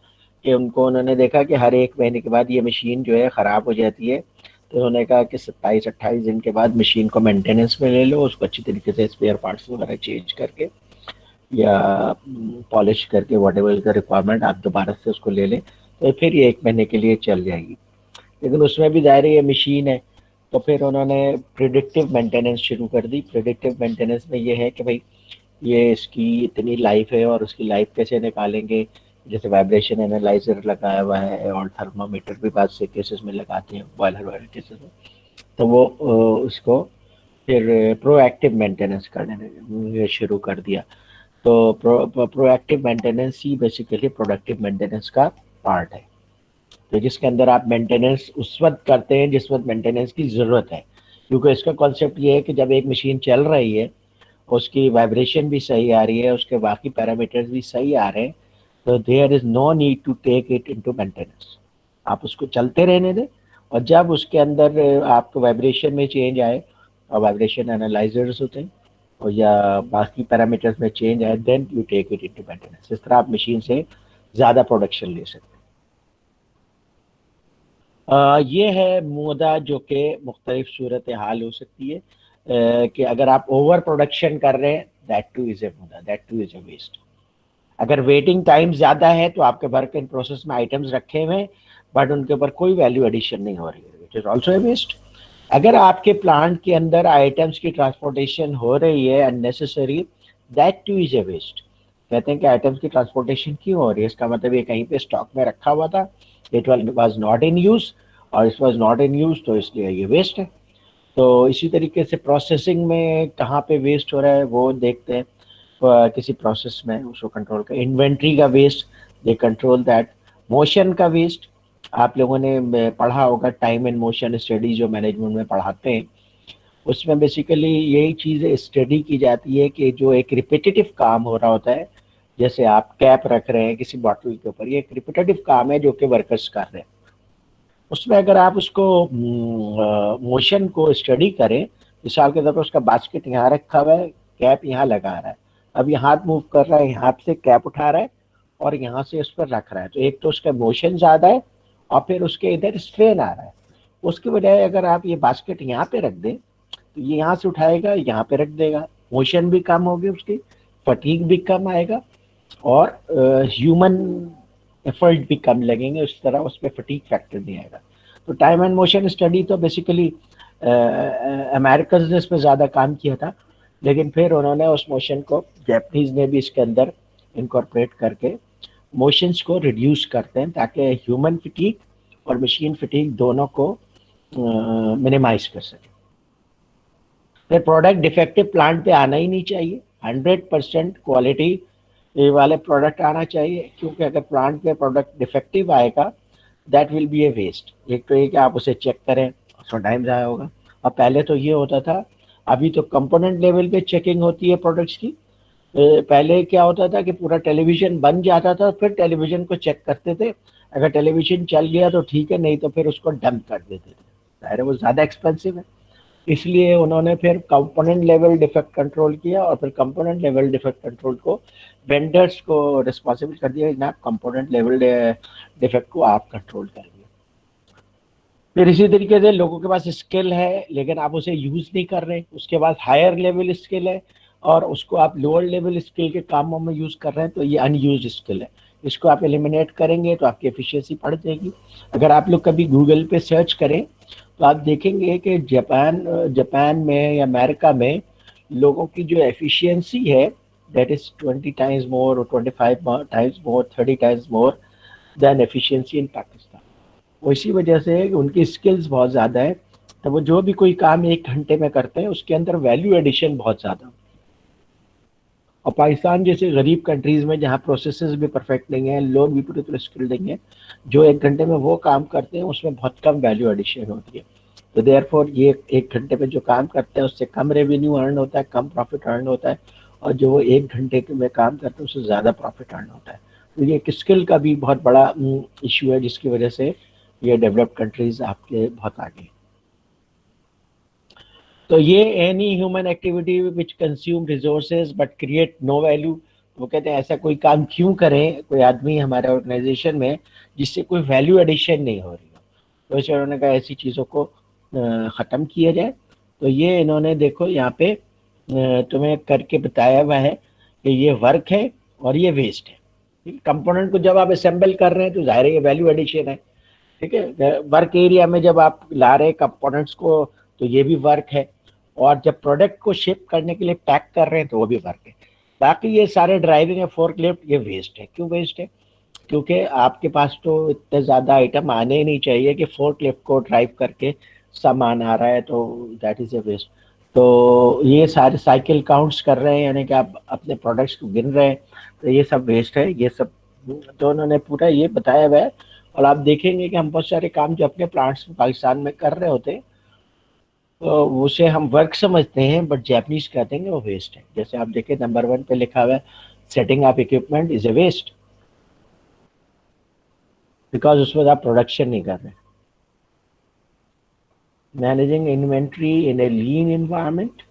कि उन्होंने देखा कि हर 1 महीने के बाद ये मशीन जो है ख़राब हो जाती है, तो उन्होंने कहा कि 27-28 दिन के बाद मशीन को मेंटेनेंस में ले लो, उसको अच्छी तरीके से स्पेयर पार्ट्स वगैरह चेंज करके या पॉलिश करके व्हाटएवर का रिक्वायरमेंट आप दोबारा से उसको ले लें, तो फिर ये 1 महीने के लिए चल जाएगी। लेकिन उसमें भी ज़ाहिर ये मशीन है, तो फिर उन्होंने प्रिडिक्टिव मेंटेनेंस शुरू कर दी। प्रिडिक्टिव मेंटेनेंस में ये है कि भाई ये इसकी इतनी लाइफ है और उसकी लाइफ कैसे निकालेंगे, जैसे वाइब्रेशन एनालाइजर लगाया हुआ है और थर्मामीटर भी बाद से केसेस में लगाते हैं, बॉयलर वाले केसेस में, तो वो उसको फिर प्रोएक्टिव मेंटेनेंस करने शुरू कर दिया। तो प्रोएक्टिव मेंटेनेंस ही बेसिकली प्रोडक्टिव मेंटेनेंस का पार्ट है, तो जिसके अंदर आप मेंटेनेंस उस वक्त करते हैं जिस वक्त मेंटेनेंस की ज़रूरत है, क्योंकि इसका कॉन्सेप्ट ये है कि जब एक मशीन चल रही है, उसकी वाइब्रेशन भी सही आ रही है, उसके बाकी पैरामीटर्स भी सही आ रहे हैं, तो there is no need to take it into maintenance. आप उसको चलते रहने दें, और जब उसके अंदर आपको वाइब्रेशन में चेंज आए, और वाइब्रेशन एनालाइजर्स होते हैं, और या बाकी पैरामीटर्स में चेंज आए, then you take it into maintenance. इस तरह आप मशीन से ज़्यादा प्रोडक्शन ले सकते हैं। ये है मुद्दा जो कि मुख्तलिफ सूरत हाल हो सकती है, कि अगर आप ओवर प्रोडक्शन कर रहे हैं, दैट टू इज़ ए मुद्दा, that too is a waste. अगर वेटिंग टाइम ज़्यादा है तो आपके वर्क इन प्रोसेस में आइटम्स रखे हुए हैं बट उनके ऊपर कोई वैल्यू एडिशन नहीं हो रही है, which is also a waste. अगर आपके प्लांट के अंदर आइटम्स की ट्रांसपोर्टेशन हो रही है unnecessary, that too is a waste. कहते हैं कि आइटम्स की ट्रांसपोर्टेशन क्यों हो रही है, इसका मतलब ये कहीं पे स्टॉक में रखा हुआ था, it was not in use, और it was not in use, तो इसलिए ये वेस्ट है। तो इसी तरीके से प्रोसेसिंग में कहाँ पे वेस्ट हो रहा है वो देखते हैं, किसी प्रोसेस में उसको कंट्रोल कर। इन्वेंट्री का waste, they control that. Motion का वेस्ट, आप लोगों ने पढ़ा होगा टाइम एंड मोशन स्टडी जो मैनेजमेंट में पढ़ाते हैं, उसमें बेसिकली यही चीज़ स्टडी की जाती है कि जो एक रिपीटेटिव काम हो रहा होता है, जैसे आप कैप रख रहे हैं किसी बॉटल के ऊपर, ये एक रिपीटेटिव काम है जो कि वर्कर्स कर रहे हैं। उसमें अगर आप उसको मोशन को स्टडी करें, मिसाल के तौर पर उसका बास्केट यहाँ रखा हुआ है, कैप यहाँ लगा रहा है, अब ये हाथ मूव कर रहा है, यहाँ से कैप उठा रहा है और यहाँ से उस पर रख रहा है, तो एक तो उसका मोशन ज़्यादा है और फिर उसके इधर स्ट्रेन आ रहा है। उसकी बजाय अगर आप ये बास्केट यहाँ पे रख दें तो ये यहाँ से उठाएगा, यहाँ पे रख देगा, मोशन भी कम होगी उसकी, फटीग भी कम आएगा और ह्यूमन एफर्ट भी कम लगेंगे, उस तरह उस पर फटीग फैक्टर नहीं आएगा। तो टाइम एंड मोशन स्टडी तो बेसिकली अमेरिकन ने इस पर ज़्यादा काम किया था, लेकिन फिर उन्होंने उस मोशन को, जैपनीज ने भी इसके अंदर इनकॉर्पोरेट करके मोशंस को रिड्यूस करते हैं ताकि ह्यूमन फटीग और मशीन फटीग दोनों को मिनिमाइज कर सके। फिर प्रोडक्ट डिफेक्टिव प्लांट पे आना ही नहीं चाहिए, 100% क्वालिटी वाले प्रोडक्ट आना चाहिए, क्योंकि अगर प्लांट पे प्रोडक्ट डिफेक्टिव आएगा that will be a waste. एक तो ये कि आप उसे चेक करें, उसका टाइम ज़ाया होगा, और पहले तो ये होता था, अभी तो कंपोनेंट लेवल पे चेकिंग होती है प्रोडक्ट्स की। पहले क्या होता था कि पूरा टेलीविज़न बन जाता था, फिर टेलीविज़न को चेक करते थे, अगर टेलीविज़न चल गया तो ठीक है, नहीं तो फिर उसको डंप कर देते थे, ज़ाहिर है वो ज़्यादा एक्सपेंसिव है, इसलिए उन्होंने फिर कंपोनेंट लेवल डिफेक्ट कंट्रोल किया और फिर कंपोनेंट लेवल डिफेक्ट कंट्रोल को वेंडर्स को रिस्पॉन्सिबल कर दिया, ना कंपोनेंट लेवल डिफेक्ट को आप कंट्रोल करेंगे। फिर इसी तरीके से लोगों के पास स्किल है लेकिन आप उसे यूज़ नहीं कर रहे, उसके बाद हायर लेवल स्किल है और उसको आप लोअर लेवल स्किल के कामों में यूज़ कर रहे हैं, तो ये अनयूज स्किल है, इसको आप एलिमिनेट करेंगे तो आपकी एफिशिएंसी बढ़ जाएगी। अगर आप लोग कभी गूगल पे सर्च करें तो आप देखेंगे कि जापान में या अमेरिका में लोगों की जो एफिशिएंसी है दैट इज़ 20 टाइम्स मोर और 25 times more, 30 times more than efficiency in Pakistan. वो इसी वजह से उनकी स्किल्स बहुत ज़्यादा है, तो वो जो भी कोई काम 1 घंटे में करते हैं उसके अंदर वैल्यू एडिशन बहुत ज़्यादा। और पाकिस्तान जैसे गरीब कंट्रीज़ में जहाँ प्रोसेसेस भी परफेक्ट नहीं है, लोग भी पूरी तरह स्किल्ड नहीं है, जो 1 घंटे में वो काम करते हैं उसमें बहुत कम वैल्यू एडिशन होती है। तो देयरफॉर ये 1 घंटे में जो काम करते हैं उससे कम रेवेन्यू अर्न होता है, कम प्रॉफिट अर्न होता है, और जो वो 1 घंटे में काम करते हैं उससे ज़्यादा प्रॉफिट अर्न होता है। तो ये एक स्किल का भी बहुत बड़ा इशू है, जिसकी वजह से ये डेवलप्ड कंट्रीज आपके बहुत आगे। तो ये any human activity which consume resources but create no value, वो कहते हैं ऐसा कोई काम क्यों करें कोई आदमी हमारे ऑर्गेनाइजेशन में जिससे कोई वैल्यू एडिशन नहीं हो रही हो। तो इस उन्होंने कहा ऐसी चीज़ों को ख़त्म किया जाए। तो ये इन्होंने देखो यहाँ पे तुम्हें करके बताया हुआ है कि ये वर्क है और ये वेस्ट है। कंपोनेंट को जब आप असेंबल कर रहे हैं तो जाहिर है ये वैल्यू एडिशन है, ठीक है। वर्क एरिया में जब आप ला रहे हैं कंपोनेंट्स को तो ये भी वर्क है, और जब प्रोडक्ट को शिप करने के लिए पैक कर रहे हैं तो वो भी वर्क है। बाकी ये सारे ड्राइविंग है फोर्कलिफ्ट, ये वेस्ट है। क्यों वेस्ट है? क्योंकि आपके पास तो इतने ज़्यादा आइटम आने ही नहीं चाहिए कि फोर्कलिफ्ट को ड्राइव करके सामान आ रहा है, तो दैट इज़ ए वेस्ट। तो ये सारे साइकिल काउंट्स कर रहे हैं, यानी कि आप अपने प्रोडक्ट्स को गिन रहे हैं, तो ये सब वेस्ट है। ये सब तो उन्होंने पूरा ये बताया हुआ है। और आप देखेंगे कि हम बहुत सारे काम जो अपने प्लांट्स में पाकिस्तान में कर रहे होते हैं तो उसे हम वर्क समझते हैं, बट जैपनीज कहते हैं वो वेस्ट है। जैसे आप देखें नंबर 1 पे लिखा हुआ है setting up equipment is a waste, because उसमें आप प्रोडक्शन नहीं कर रहे। Managing inventory in a lean environment,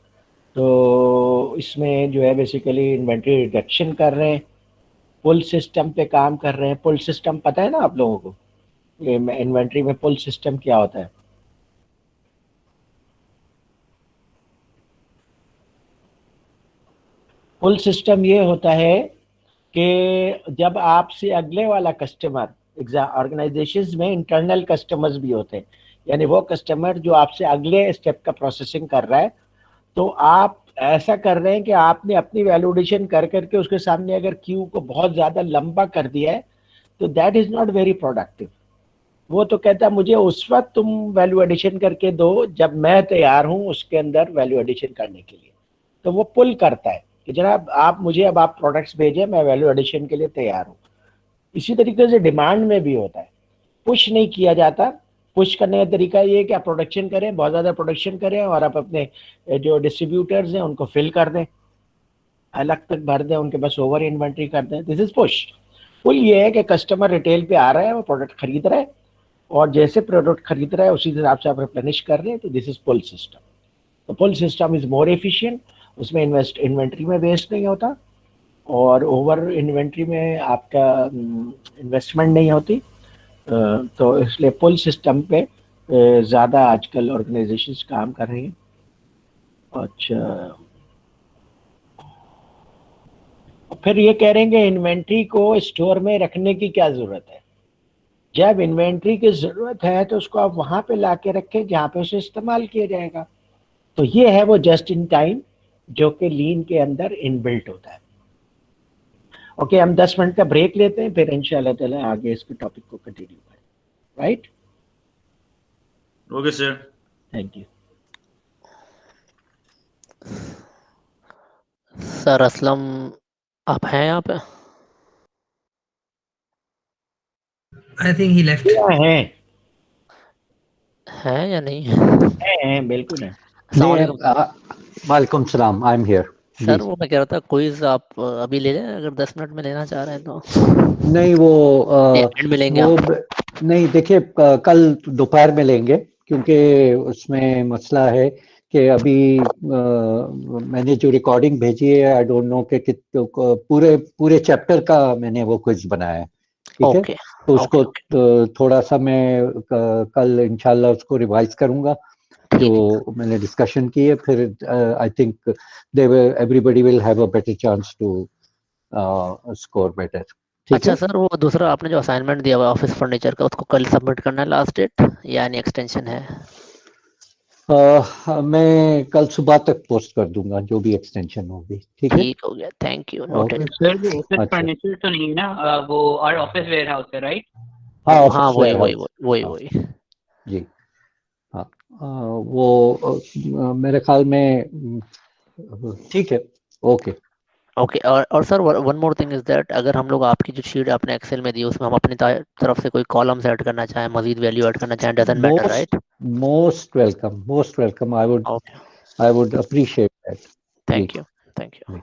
तो इसमें जो है बेसिकली इन्वेंट्री रिडक्शन कर रहे हैं, पुल सिस्टम पे काम कर रहे हैं। पुल सिस्टम पता है ना आप लोगों को, ये इन्वेंट्री में पुल सिस्टम क्या होता है? पुल सिस्टम ये होता है कि जब आपसे अगले वाला कस्टमर, ऑर्गेनाइजेशंस में इंटरनल कस्टमर्स भी होते हैं, यानी वो कस्टमर जो आपसे अगले स्टेप का प्रोसेसिंग कर रहा है, तो आप ऐसा कर रहे हैं कि आपने अपनी वैल्यूएडिशन कर करके उसके सामने अगर क्यू को बहुत ज़्यादा लंबा कर दिया है तो that is not very productive. वो तो कहता है मुझे उस वक्त तुम वैल्यू एडिशन करके दो जब मैं तैयार हूँ उसके अंदर वैल्यू एडिशन करने के लिए। तो वो पुल करता है कि जनाब आप मुझे अब आप प्रोडक्ट्स भेजें, मैं वैल्यू एडिशन के लिए तैयार हूँ। इसी तरीके से डिमांड में भी होता है, पुश नहीं किया जाता। पुश करने का तरीका ये है कि आप प्रोडक्शन करें, बहुत ज़्यादा प्रोडक्शन करें, और आप अपने जो डिस्ट्रीब्यूटर्स हैं उनको फिल कर दें, अलग तक भर दें, उनके पास ओवर इन्वेंट्री कर दें। This is push. पुल ये है कि कस्टमर रिटेल पे आ रहा है, वो प्रोडक्ट खरीद रहा है, और जैसे प्रोडक्ट खरीद रहा है उसी हिसाब से आप रिप्लेनिश कर रहे हैं, तो दिस इज पुल सिस्टम। तो pull system is more efficient, उसमें इन्वेंट्री में वेस्ट नहीं होता, और ओवर इन्वेंट्री में आपका इन्वेस्टमेंट नहीं होती। तो इसलिए पुल सिस्टम पे ज़्यादा आजकल ऑर्गेनाइजेशंस काम कर रही हैं। अच्छा, फिर ये कह रहे हैं कि इन्वेंट्री को स्टोर में रखने की क्या ज़रूरत है? जब इन्वेंट्री की ज़रूरत है तो उसको आप वहाँ पे ला के रखें जहाँ पे उसे इस्तेमाल किया जाएगा। तो ये है वो जस्ट इन टाइम जो कि लीन के अंदर इनबिल्ट होता है। ओके, हम 10 मिनट का ब्रेक लेते हैं, फिर इंशाल्लाह ताला आगे इसके टॉपिक को कंटिन्यू करें। Right? Okay sir, thank you. Sir Aslam आप हैं यहाँ पे? I think he left. है या नहीं है? हैं, बिल्कुल है। अस्सलाम वालेकुम। वालेकुम सलाम, आई एम हियर। सर वो मैं कह रहा था क्विज आप अभी ले लें अगर 10 मिनट में लेना चाह रहे हैं तो। नहीं वो एंड में लेंगे वो आप? नहीं, देखिए कल दोपहर में लेंगे, क्योंकि उसमें मसला है कि अभी मैंने जो रिकॉर्डिंग भेजी है, आई डोंट नो कि पूरे पूरे चैप्टर का मैंने वो क्विज बनाया है, ठीक है। तो उसको थोड़ा सा मैं कल इंशाल्लाह उसको रिवाइज करूंगा जो मैंने डिस्कशन की है। फिर I think everybody will have a better chance to score better. अच्छा सर, वो दूसरा आपने जो असाइनमेंट दिया हुआ ऑफिस फर्नीचर का, उसको कल सबमिट करना है लास्ट डेट, यानी एक्सटेंशन है? मैं कल सुबह तक पोस्ट कर दूंगा जो भी एक्सटेंशन होगी, ठीक है। ठीक हो गया, थैंक यू, नोटेड। सर वो ऑफिस फर्नीचर तो नहीं है ना, वो और ऑफिस वेयर हाउस है, राइट? हाँ वही जी हाँ। वो मेरे ख्याल में ठीक है। ओके ओके और sir one more thing is that अगर हम लोग आपकी जो शीट आपने एक्सेल में दी उसमें हम अपनी तरफ से कोई कॉलम्स ऐड करना चाहें मजीद वैल्यू ऐड करना चाहें doesn't matter most right most welcome. Okay I would appreciate that. जी थैंक यू जी।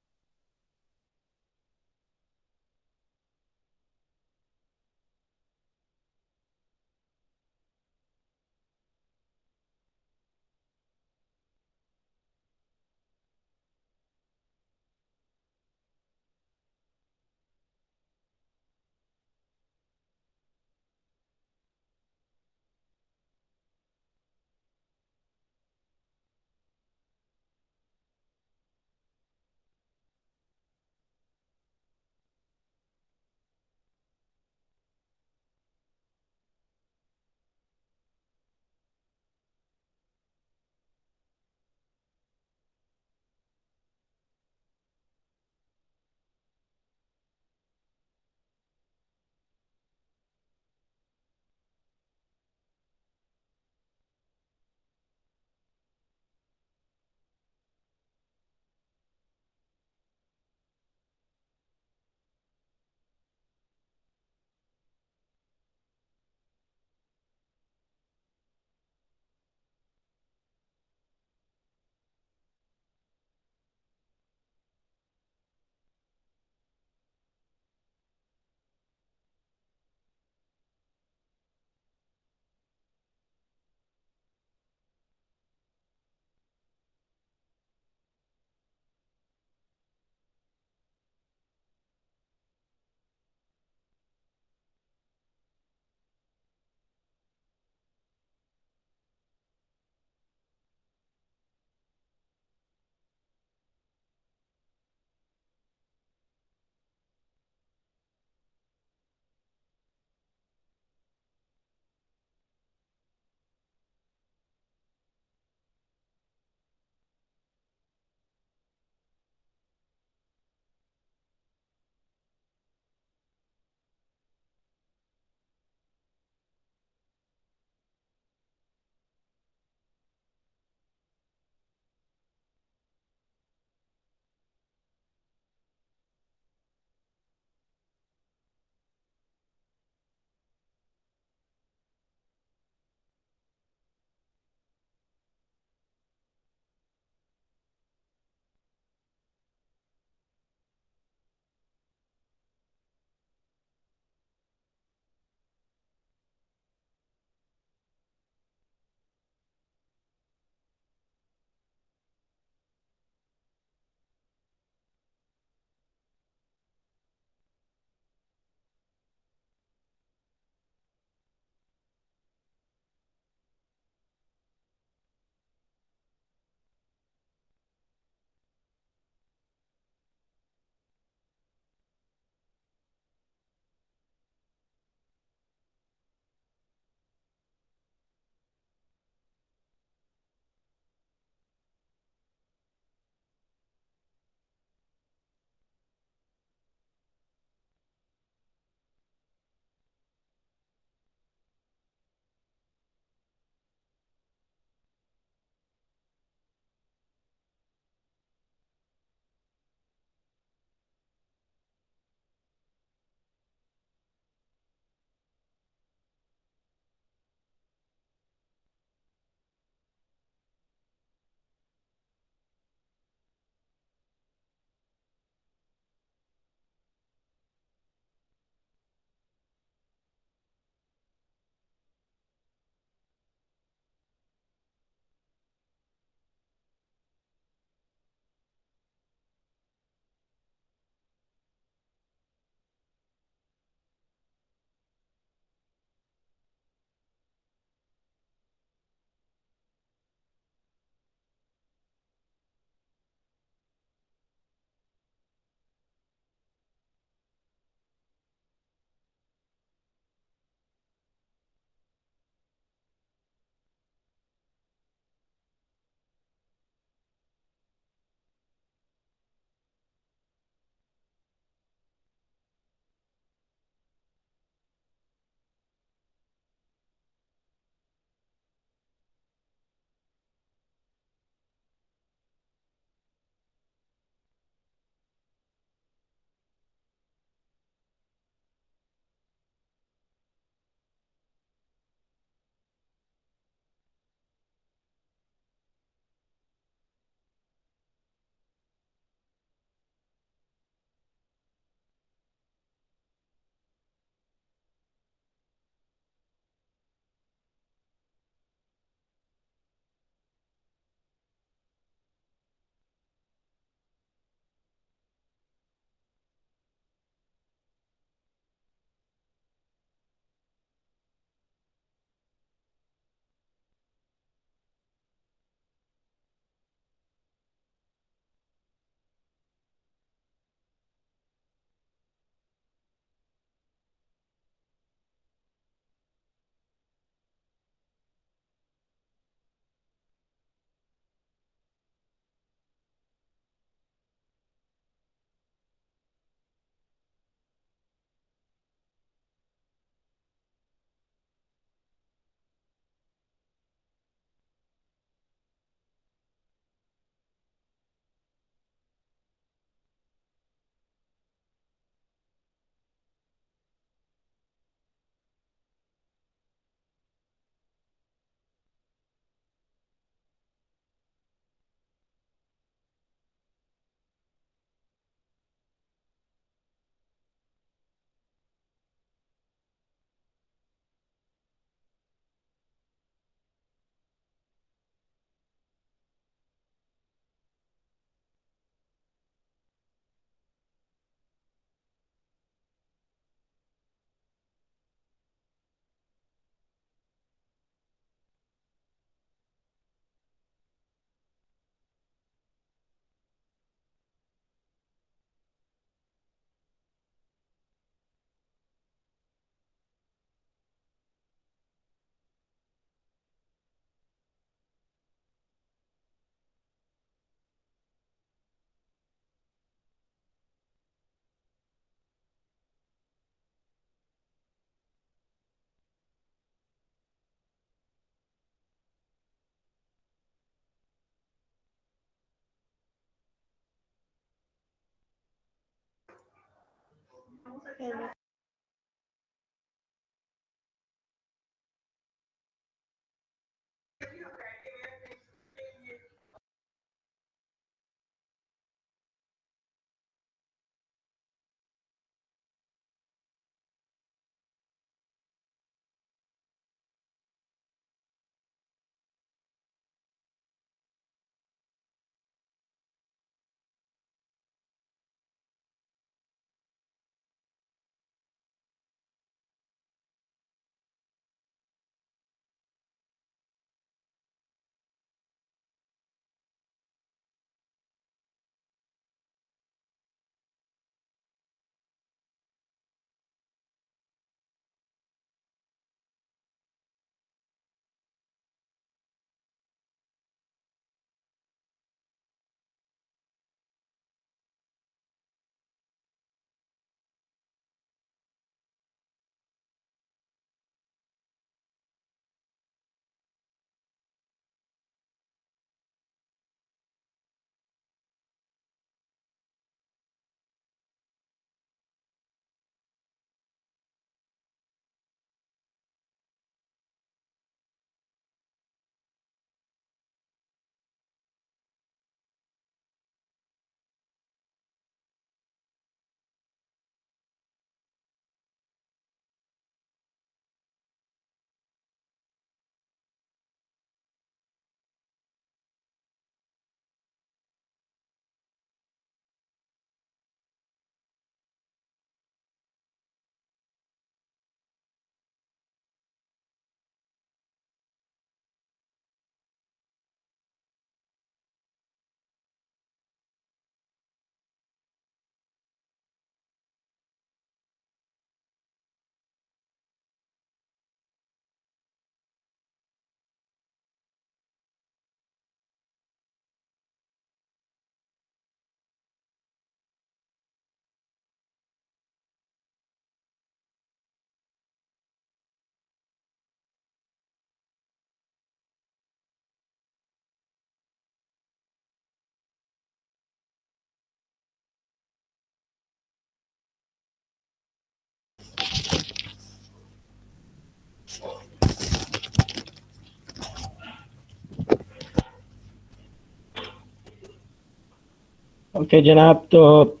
ओके जनाब, तो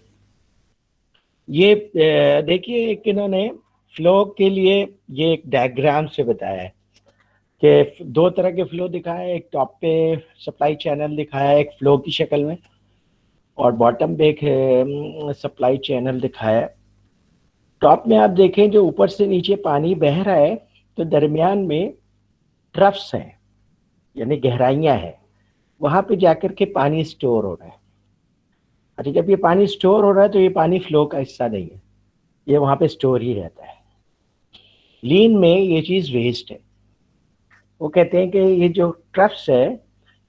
ये देखिए एक इन्होंने फ्लो के लिए ये एक डायग्राम से बताया है कि दो तरह के फ्लो दिखाया है। एक टॉप पे सप्लाई चैनल दिखाया है एक फ्लो की शक्ल में, और बॉटम पे एक सप्लाई चैनल दिखाया है। टॉप में आप देखें जो ऊपर से नीचे पानी बह रहा है, तो दरमियान में ट्रफ्स हैं, यानी गहराइयाँ हैं, वहाँ पे जाकर के पानी स्टोर हो रहा है। अच्छा, जब ये पानी स्टोर हो रहा है तो ये पानी फ्लो का हिस्सा नहीं है, ये वहाँ पे स्टोर ही रहता है। लीन में ये चीज़ वेस्ट है। वो कहते हैं कि ये जो ट्रफ्स है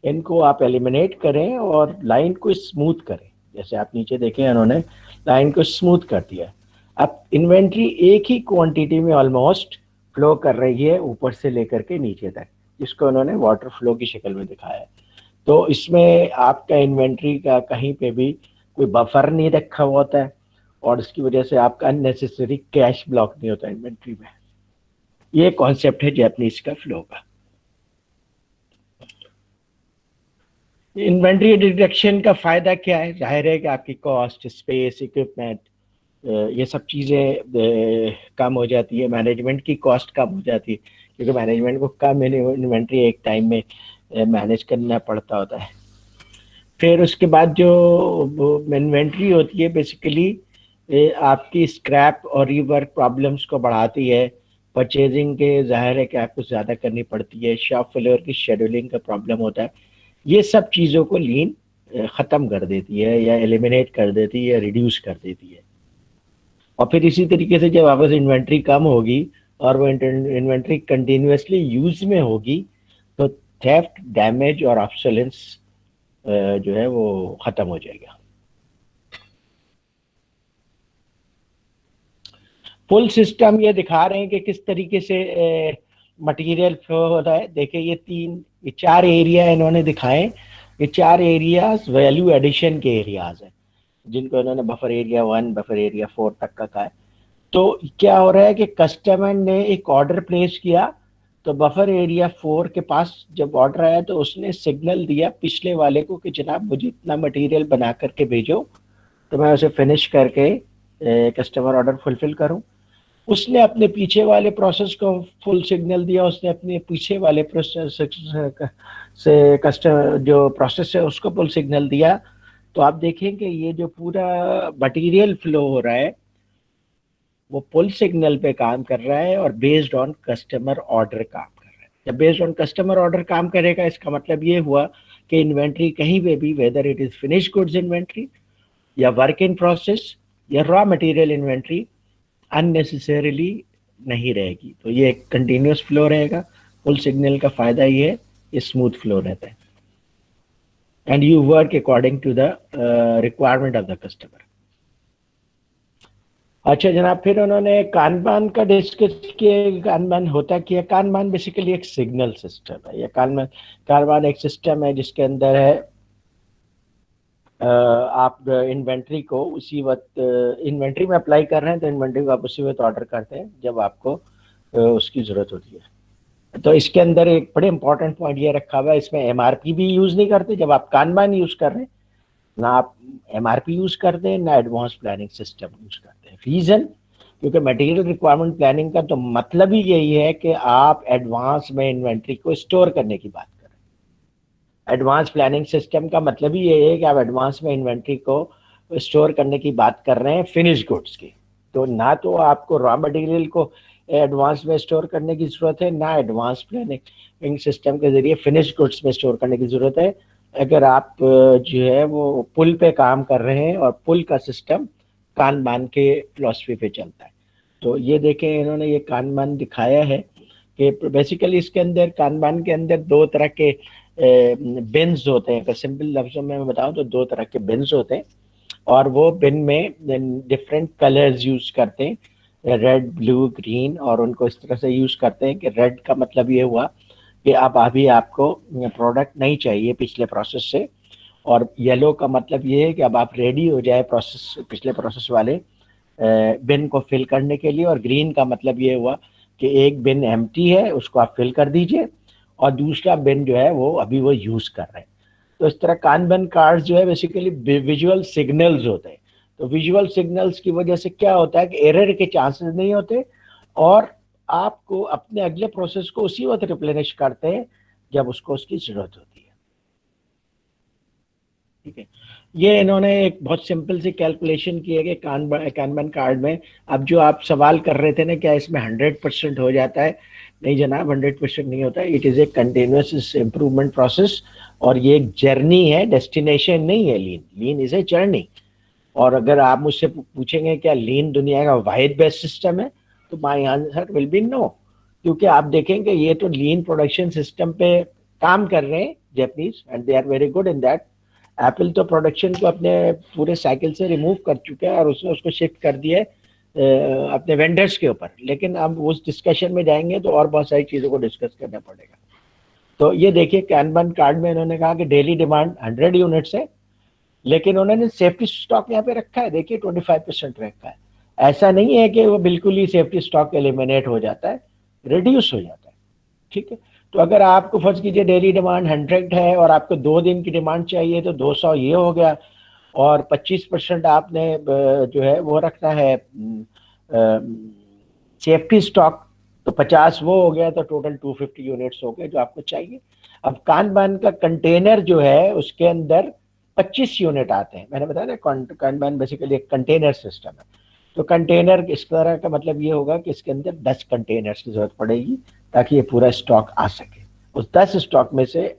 इनको आप एलिमिनेट करें और लाइन को स्मूथ करें। जैसे आप नीचे देखें, उन्होंने लाइन को स्मूथ कर दिया। अब इन्वेंट्री एक ही क्वांटिटी में ऑलमोस्ट फ्लो कर रही है ऊपर से लेकर के नीचे तक, जिसको उन्होंने वाटर फ्लो की शक्ल में दिखाया है। तो इसमें आपका इन्वेंट्री का कहीं पे भी कोई बफर नहीं रखा हुआ होता है, और इसकी वजह से आपका अननेसेसरी कैश ब्लॉक नहीं होता इन्वेंट्री में। ये कॉन्सेप्ट है जैपनीज का फ्लो का। इन्वेंट्री डिडक्शन का फ़ायदा क्या है? जाहिर है कि आपकी कॉस्ट, स्पेस, इक्विपमेंट, ये सब चीज़ें कम हो जाती है, मैनेजमेंट की कॉस्ट कम हो जाती है, क्योंकि मैनेजमेंट को कम इन्वेंट्री एक टाइम में मैनेज करना पड़ता होता है। फिर उसके बाद जो इन्वेंट्री होती है बेसिकली आपकी स्क्रैप और रीवर्क प्रॉब्लम्स को बढ़ाती है। परचेजिंग के जाहिर है कि आपको ज़्यादा करनी पड़ती है, शॉप फ्लोर की शेड्यूलिंग का प्रॉब्लम होता है। ये सब चीज़ों को लीन ख़त्म कर देती है, या एलिमिनेट कर देती है, या रिड्यूस कर देती है। और फिर इसी तरीके से जब आपस इन्वेंट्री कम होगी और वो इन्वेंट्री कंटिन्यूसली यूज़ में होगी, तो थेफ्ट, डैमेज और ऑब्सोलेंस जो है वो ख़त्म हो जाएगा। फुल सिस्टम ये दिखा रहे हैं कि किस तरीके से मटेरियल फ्लो हो रहा है। देखिए ये चार एरिया इन्होंने दिखाए। ये चार एरियाज वैल्यू एडिशन के एरियाज हैं, जिनको इन्होंने बफर एरिया 1, बफर एरिया 4 तक का कहा है। तो क्या हो रहा है कि कस्टमर ने एक ऑर्डर प्लेस किया, तो बफर एरिया 4 के पास जब ऑर्डर आया तो उसने सिग्नल दिया पिछले वाले को कि जनाब मुझे इतना मटेरियल बना करके भेजो, तो मैं उसे फिनिश करके कस्टमर ऑर्डर फुलफिल करूं। उसने अपने पीछे वाले प्रोसेस को फुल सिग्नल दिया, उसने अपने पीछे वाले प्रोसेस से कस्टमर जो प्रोसेस है उसको फुल सिग्नल दिया। तो आप देखेंगे ये जो पूरा मटेरियल फ्लो हो रहा है वो पुल सिग्नल पे काम कर रहा है और बेस्ड ऑन कस्टमर ऑर्डर काम कर रहा है। जब बेस्ड ऑन कस्टमर ऑर्डर काम करेगा इसका मतलब ये हुआ कि इन्वेंट्री कहीं पे भी, whether it is finish goods inventory या वर्क इन प्रोसेस या रॉ मटेरियल इन्वेंट्री, अननेसेसरीली नहीं रहेगी। तो ये एक कंटिन्यूस फ्लो रहेगा। पुल सिग्नल का फायदा ये है, ये स्मूथ फ्लो रहता है and you work according to the requirement of the customer. अच्छा जनाब, फिर उन्होंने कानबान का डिस्कस किया। कानबान होता क्या है? कानबान बेसिकली एक सिग्नल सिस्टम है। ये कानबान एक सिस्टम है जिसके अंदर है आप इन्वेंट्री को उसी वक्त इन्वेंट्री में अप्लाई कर रहे हैं तो इन्वेंट्री को आप उसी वक्त ऑर्डर करते हैं जब आपको उसकी ज़रूरत होती है। तो इसके अंदर एक बड़े इंपॉर्टेंट पॉइंट ये रखा हुआ है, इसमें एमआरपी भी यूज़ नहीं करते। जब आप कानबान यूज़ कर रहे हैं ना आप एमआरपी यूज़ करते हैं ना एडवांस प्लानिंग सिस्टम यूज़ करते हैं। रीज़न, क्योंकि मटेरियल रिक्वायरमेंट प्लानिंग का तो मतलब ही यही है कि आप एडवांस में इन्वेंट्री को स्टोर करने की बात कर रहे हैं। एडवांस प्लानिंग सिस्टम का मतलब ही यही है कि आप एडवांस में इन्वेंट्री को स्टोर करने की बात कर रहे हैं फिनिश गुड्स की। तो ना तो आपको रॉ मटेरियल को एडवांस में स्टोर करने की ज़रूरत है, ना एडवांस प्लानिंग सिस्टम के ज़रिए फिनिश गुड्स में स्टोर करने की ज़रूरत है। अगर आप जो है वो पुल पे काम कर रहे हैं और पुल का सिस्टम कानबान के फिलॉसफी पे चलता है। तो ये देखें इन्होंने ये कानबान दिखाया है कि बेसिकली इसके अंदर कानबान के अंदर दो तरह के बिन्स होते हैं। अगर सिंपल लफ्ज़ों में मैं बताऊं तो दो तरह के बिन्स होते हैं और वो बिन में डिफरेंट कलर्स यूज़ करते हैं, रेड ब्लू ग्रीन, और उनको इस तरह से यूज़ करते हैं कि रेड का मतलब ये हुआ कि अब अभी आपको प्रोडक्ट नहीं चाहिए पिछले प्रोसेस से, और येलो का मतलब ये है कि अब आप रेडी हो जाए प्रोसेस पिछले प्रोसेस वाले बिन को फिल करने के लिए, और ग्रीन का मतलब ये हुआ कि एक बिन एम्प्टी है उसको आप फिल कर दीजिए और दूसरा बिन जो है वो अभी वो यूज़ कर रहे हैं। तो इस तरह कानबान कार्ड्स जो है बेसिकली विजुअल सिग्नल्स होते हैं। तो विजुअल सिग्नल्स की वजह से क्या होता है कि एरर के चांसेस नहीं होते और आपको अपने अगले प्रोसेस को उसी वक्त रिप्लेनिश करते हैं जब उसको उसकी ज़रूरत होती है। ठीक है, ये इन्होंने एक बहुत सिंपल सी कैलकुलेशन की है कि कानबान कार्ड में अब जो आप सवाल कर रहे थे ना क्या इसमें 100% हो जाता है? नहीं जनाब, 100% नहीं होता है। It is a continuous improvement process और ये एक जर्नी है, डेस्टिनेशन नहीं है। लीन इज़ ए जर्नी। और अगर आप मुझसे पूछेंगे क्या लीन दुनिया का वाहिद बेस्ट सिस्टम है, तो my answer will be no. क्योंकि आप देखेंगे ये तो लीन प्रोडक्शन सिस्टम पे काम कर रहे हैं Japanese and they are very good in that. Apple तो प्रोडक्शन को अपने पूरे साइकिल से रिमूव कर चुका है और उसने उसको शिफ्ट कर दिया है अपने वेंडर्स के ऊपर। लेकिन अब उस डिस्कशन में जाएंगे तो और बहुत सारी चीज़ों को डिस्कस करना पड़ेगा। तो ये देखिए कानबान कार्ड में इन्होंने कहा कि डेली डिमांड 100 यूनिट्स है, लेकिन उन्होंने सेफ्टी स्टॉक यहाँ पे रखा है, देखिए 25% रखा है। ऐसा नहीं है कि वो बिल्कुल ही सेफ्टी स्टॉक एलिमिनेट हो जाता है, रिड्यूस हो जाता है। ठीक है, तो अगर आपको फर्ज कीजिए डेली डिमांड 100 है और आपको 2 दिन की डिमांड चाहिए तो 200 ये हो गया, और 25% आपने जो है वो रखना है सेफ्टी स्टॉक, तो 50 वो हो गया, तो टोटल 250 यूनिट्स हो गए जो आपको चाहिए। अब कानबान का कंटेनर जो है उसके अंदर 25 यूनिट आते हैं। मैंने बताया ना कानबान बेसिकली एक कंटेनर सिस्टम है। तो कंटेनर इस तरह का मतलब ये होगा कि इसके अंदर 10 कंटेनर्स की जरूरत पड़ेगी ताकि ये पूरा स्टॉक आ सके। उस 10 स्टॉक में से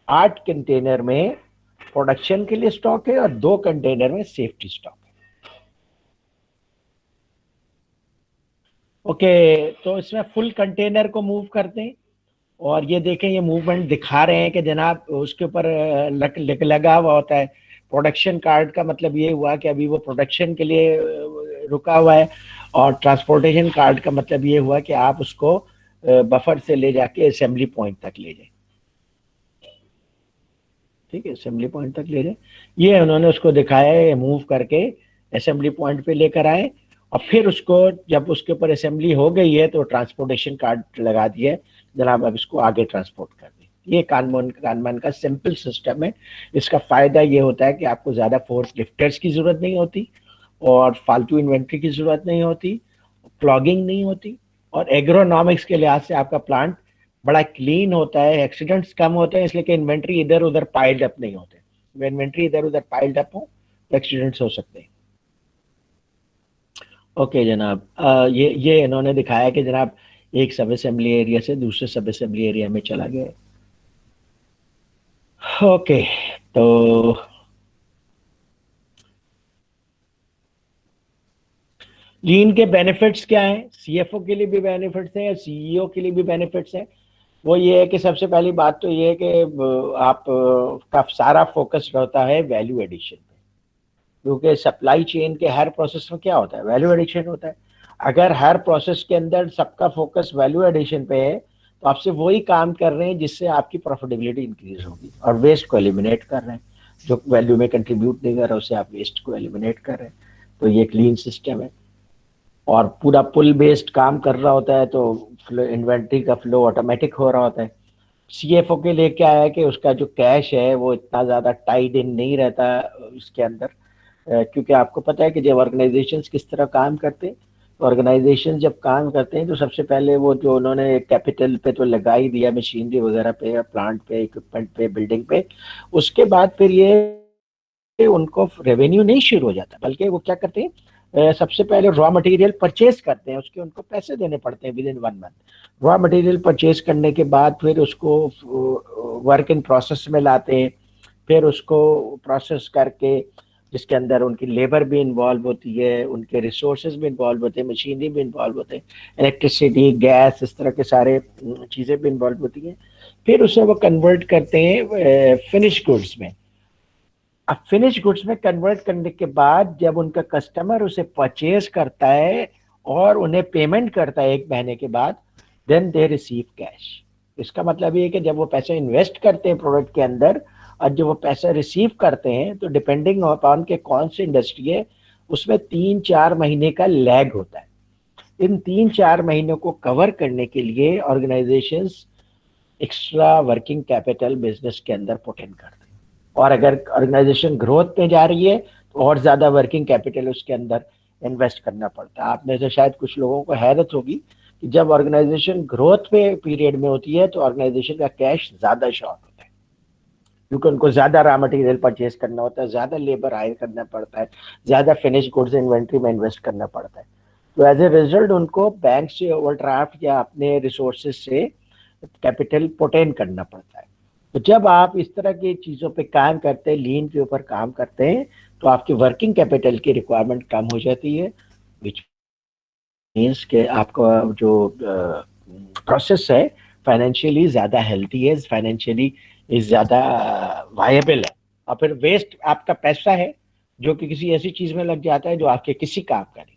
8 कंटेनर में प्रोडक्शन के लिए स्टॉक है और 2 कंटेनर में सेफ्टी स्टॉक है। ओके, तो इसमें फुल कंटेनर को मूव करते हैं और ये देखें ये मूवमेंट दिखा रहे हैं कि जनाब उसके ऊपर लगा हुआ होता है। प्रोडक्शन कार्ड का मतलब ये हुआ कि अभी वो प्रोडक्शन के लिए रुका हुआ है, और ट्रांसपोर्टेशन कार्ड का मतलब ये हुआ कि आप उसको बफर से ले जाके असेंबली पॉइंट तक ले जाए। ठीक है, असेंबली पॉइंट तक ले जाए, ये उन्होंने उसको दिखाया है। मूव करके असेंबली पॉइंट पे लेकर आए और फिर उसको जब उसके ऊपर असेंबली हो गई है तो ट्रांसपोर्टेशन कार्ड लगा दिया है, जनाब अब इसको आगे ट्रांसपोर्ट कर दें। ये कानमान का सिंपल सिस्टम है। इसका फायदा ये होता है कि आपको ज्यादा फोर्स लिफ्टर्स की जरूरत नहीं होती और फालतू इन्वेंट्री की जरूरत नहीं होती, क्लॉगिंग नहीं होती, और एग्रोनॉमिक्स के लिहाज से आपका प्लांट बड़ा क्लीन होता है, एक्सीडेंट्स कम होते हैं, इसलिए कि इन्वेंट्री इधर उधर पाइल्ड अप नहीं होते। इन्वेंट्री इधर उधर पाइल्ड अप हो तो एक्सीडेंट्स हो सकते हैं। ओके जनाब, ये इन्होंने दिखाया कि जनाब एक सब असेंबली एरिया से दूसरे सब असेंबली एरिया में चला गया। ओके, तो लीन के बेनिफिट्स क्या हैं? सीएफओ के लिए भी बेनिफिट्स हैं, सीईओ के लिए भी बेनिफिट्स हैं। वो ये है कि सबसे पहली बात तो ये है कि आप का सारा फोकस रहता है वैल्यू एडिशन पे, क्योंकि सप्लाई चेन के हर प्रोसेस में क्या होता है? वैल्यू एडिशन होता है। अगर हर प्रोसेस के अंदर सबका फोकस वैल्यू एडिशन पे है तो आपसे वही काम कर रहे हैं जिससे आपकी प्रॉफिटेबिलिटी इंक्रीज होगी, और वेस्ट को एलिमिनेट कर रहे हैं। जो वैल्यू में कंट्रीब्यूट नहीं कर रहा उससे आप वेस्ट को एलिमिनेट कर रहे हैं। तो ये क्लीन सिस्टम है और पूरा पुल बेस्ड काम कर रहा होता है, तो इन्वेंट्री का फ्लो ऑटोमेटिक हो रहा होता है। सीएफओ के लिए क्या है कि उसका जो कैश है वो इतना ज़्यादा टाइड इन नहीं रहता इसके अंदर, क्योंकि आपको पता है कि जब ऑर्गेनाइजेशंस किस तरह काम करते हैं, तो ऑर्गेनाइजेशन जब काम करते हैं तो सबसे पहले वो जो उन्होंने कैपिटल पे तो लगा ही दिया, मशीनरी वगैरह पे, प्लांट पे, इक्विपमेंट पे, बिल्डिंग पे, उसके बाद फिर ये उनको रेवेन्यू नहीं शुरू हो जाता, बल्कि वो क्या करते हैं सबसे पहले रॉ मटेरियल परचेज करते हैं, उसके उनको पैसे देने पड़ते हैं with in 1 month. Raw material purchase करने के बाद फिर उसको वर्क इन प्रोसेस में लाते हैं, फिर उसको प्रोसेस करके जिसके अंदर उनकी लेबर भी इन्वॉल्व होती है, उनके रिसोर्सेज भी इन्वॉल्व होते हैं, मशीनरी भी इन्वॉल्व होते हैं, इलेक्ट्रिसिटी, गैस, इस तरह के सारे चीज़ें भी इन्वॉल्व होती हैं। फिर उसे वो कन्वर्ट करते हैं फिनिश गुड्स में। अब फिनिश गुड्स में कन्वर्ट करने के बाद जब उनका कस्टमर उसे परचेज करता है और उन्हें पेमेंट करता है 1 महीने के बाद, देन दे रिसीव कैश। इसका मतलब ये है कि जब वो पैसा इन्वेस्ट करते हैं प्रोडक्ट के अंदर और जब वो पैसा रिसीव करते हैं, तो डिपेंडिंग अपॉन के कौन सी इंडस्ट्री है उसमें 3-4 महीने का लैग होता है। इन 3-4 महीनों को कवर करने के लिए organisations extra working capital business के अंदर पुट इन करते हैं, और अगर ऑर्गेनाइजेशन ग्रोथ पे जा रही है तो और ज़्यादा वर्किंग कैपिटल उसके अंदर इन्वेस्ट करना पड़ता है। आप में से शायद कुछ लोगों को हैरत होगी कि जब ऑर्गेनाइजेशन ग्रोथ पे पीरियड में होती है तो ऑर्गेनाइजेशन का कैश ज़्यादा शॉर्ट होता है, क्योंकि उनको ज़्यादा रॉ मटेरियल परचेज करना होता है, ज़्यादा लेबर हायर करना पड़ता है, ज़्यादा फिनिश गुड्स इन्वेंट्री में इन्वेस्ट करना पड़ता है। तो एज ए रिजल्ट उनको बैंक से ओवरड्राफ्ट या अपने रिसोर्सेज से कैपिटल पुट इन करना पड़ता है। तो जब आप इस तरह की चीज़ों पे काम करते हैं, लीन के ऊपर काम करते हैं, तो आपकी वर्किंग कैपिटल की रिक्वायरमेंट कम हो जाती है, विच मीन्स कि आपका जो प्रोसेस है फाइनेंशियली ज़्यादा हेल्थी है, फाइनेंशियली ज़्यादा वायबल है। और फिर वेस्ट आपका पैसा है जो कि किसी ऐसी चीज़ में लग जाता है जो आपके किसी काम का नहीं।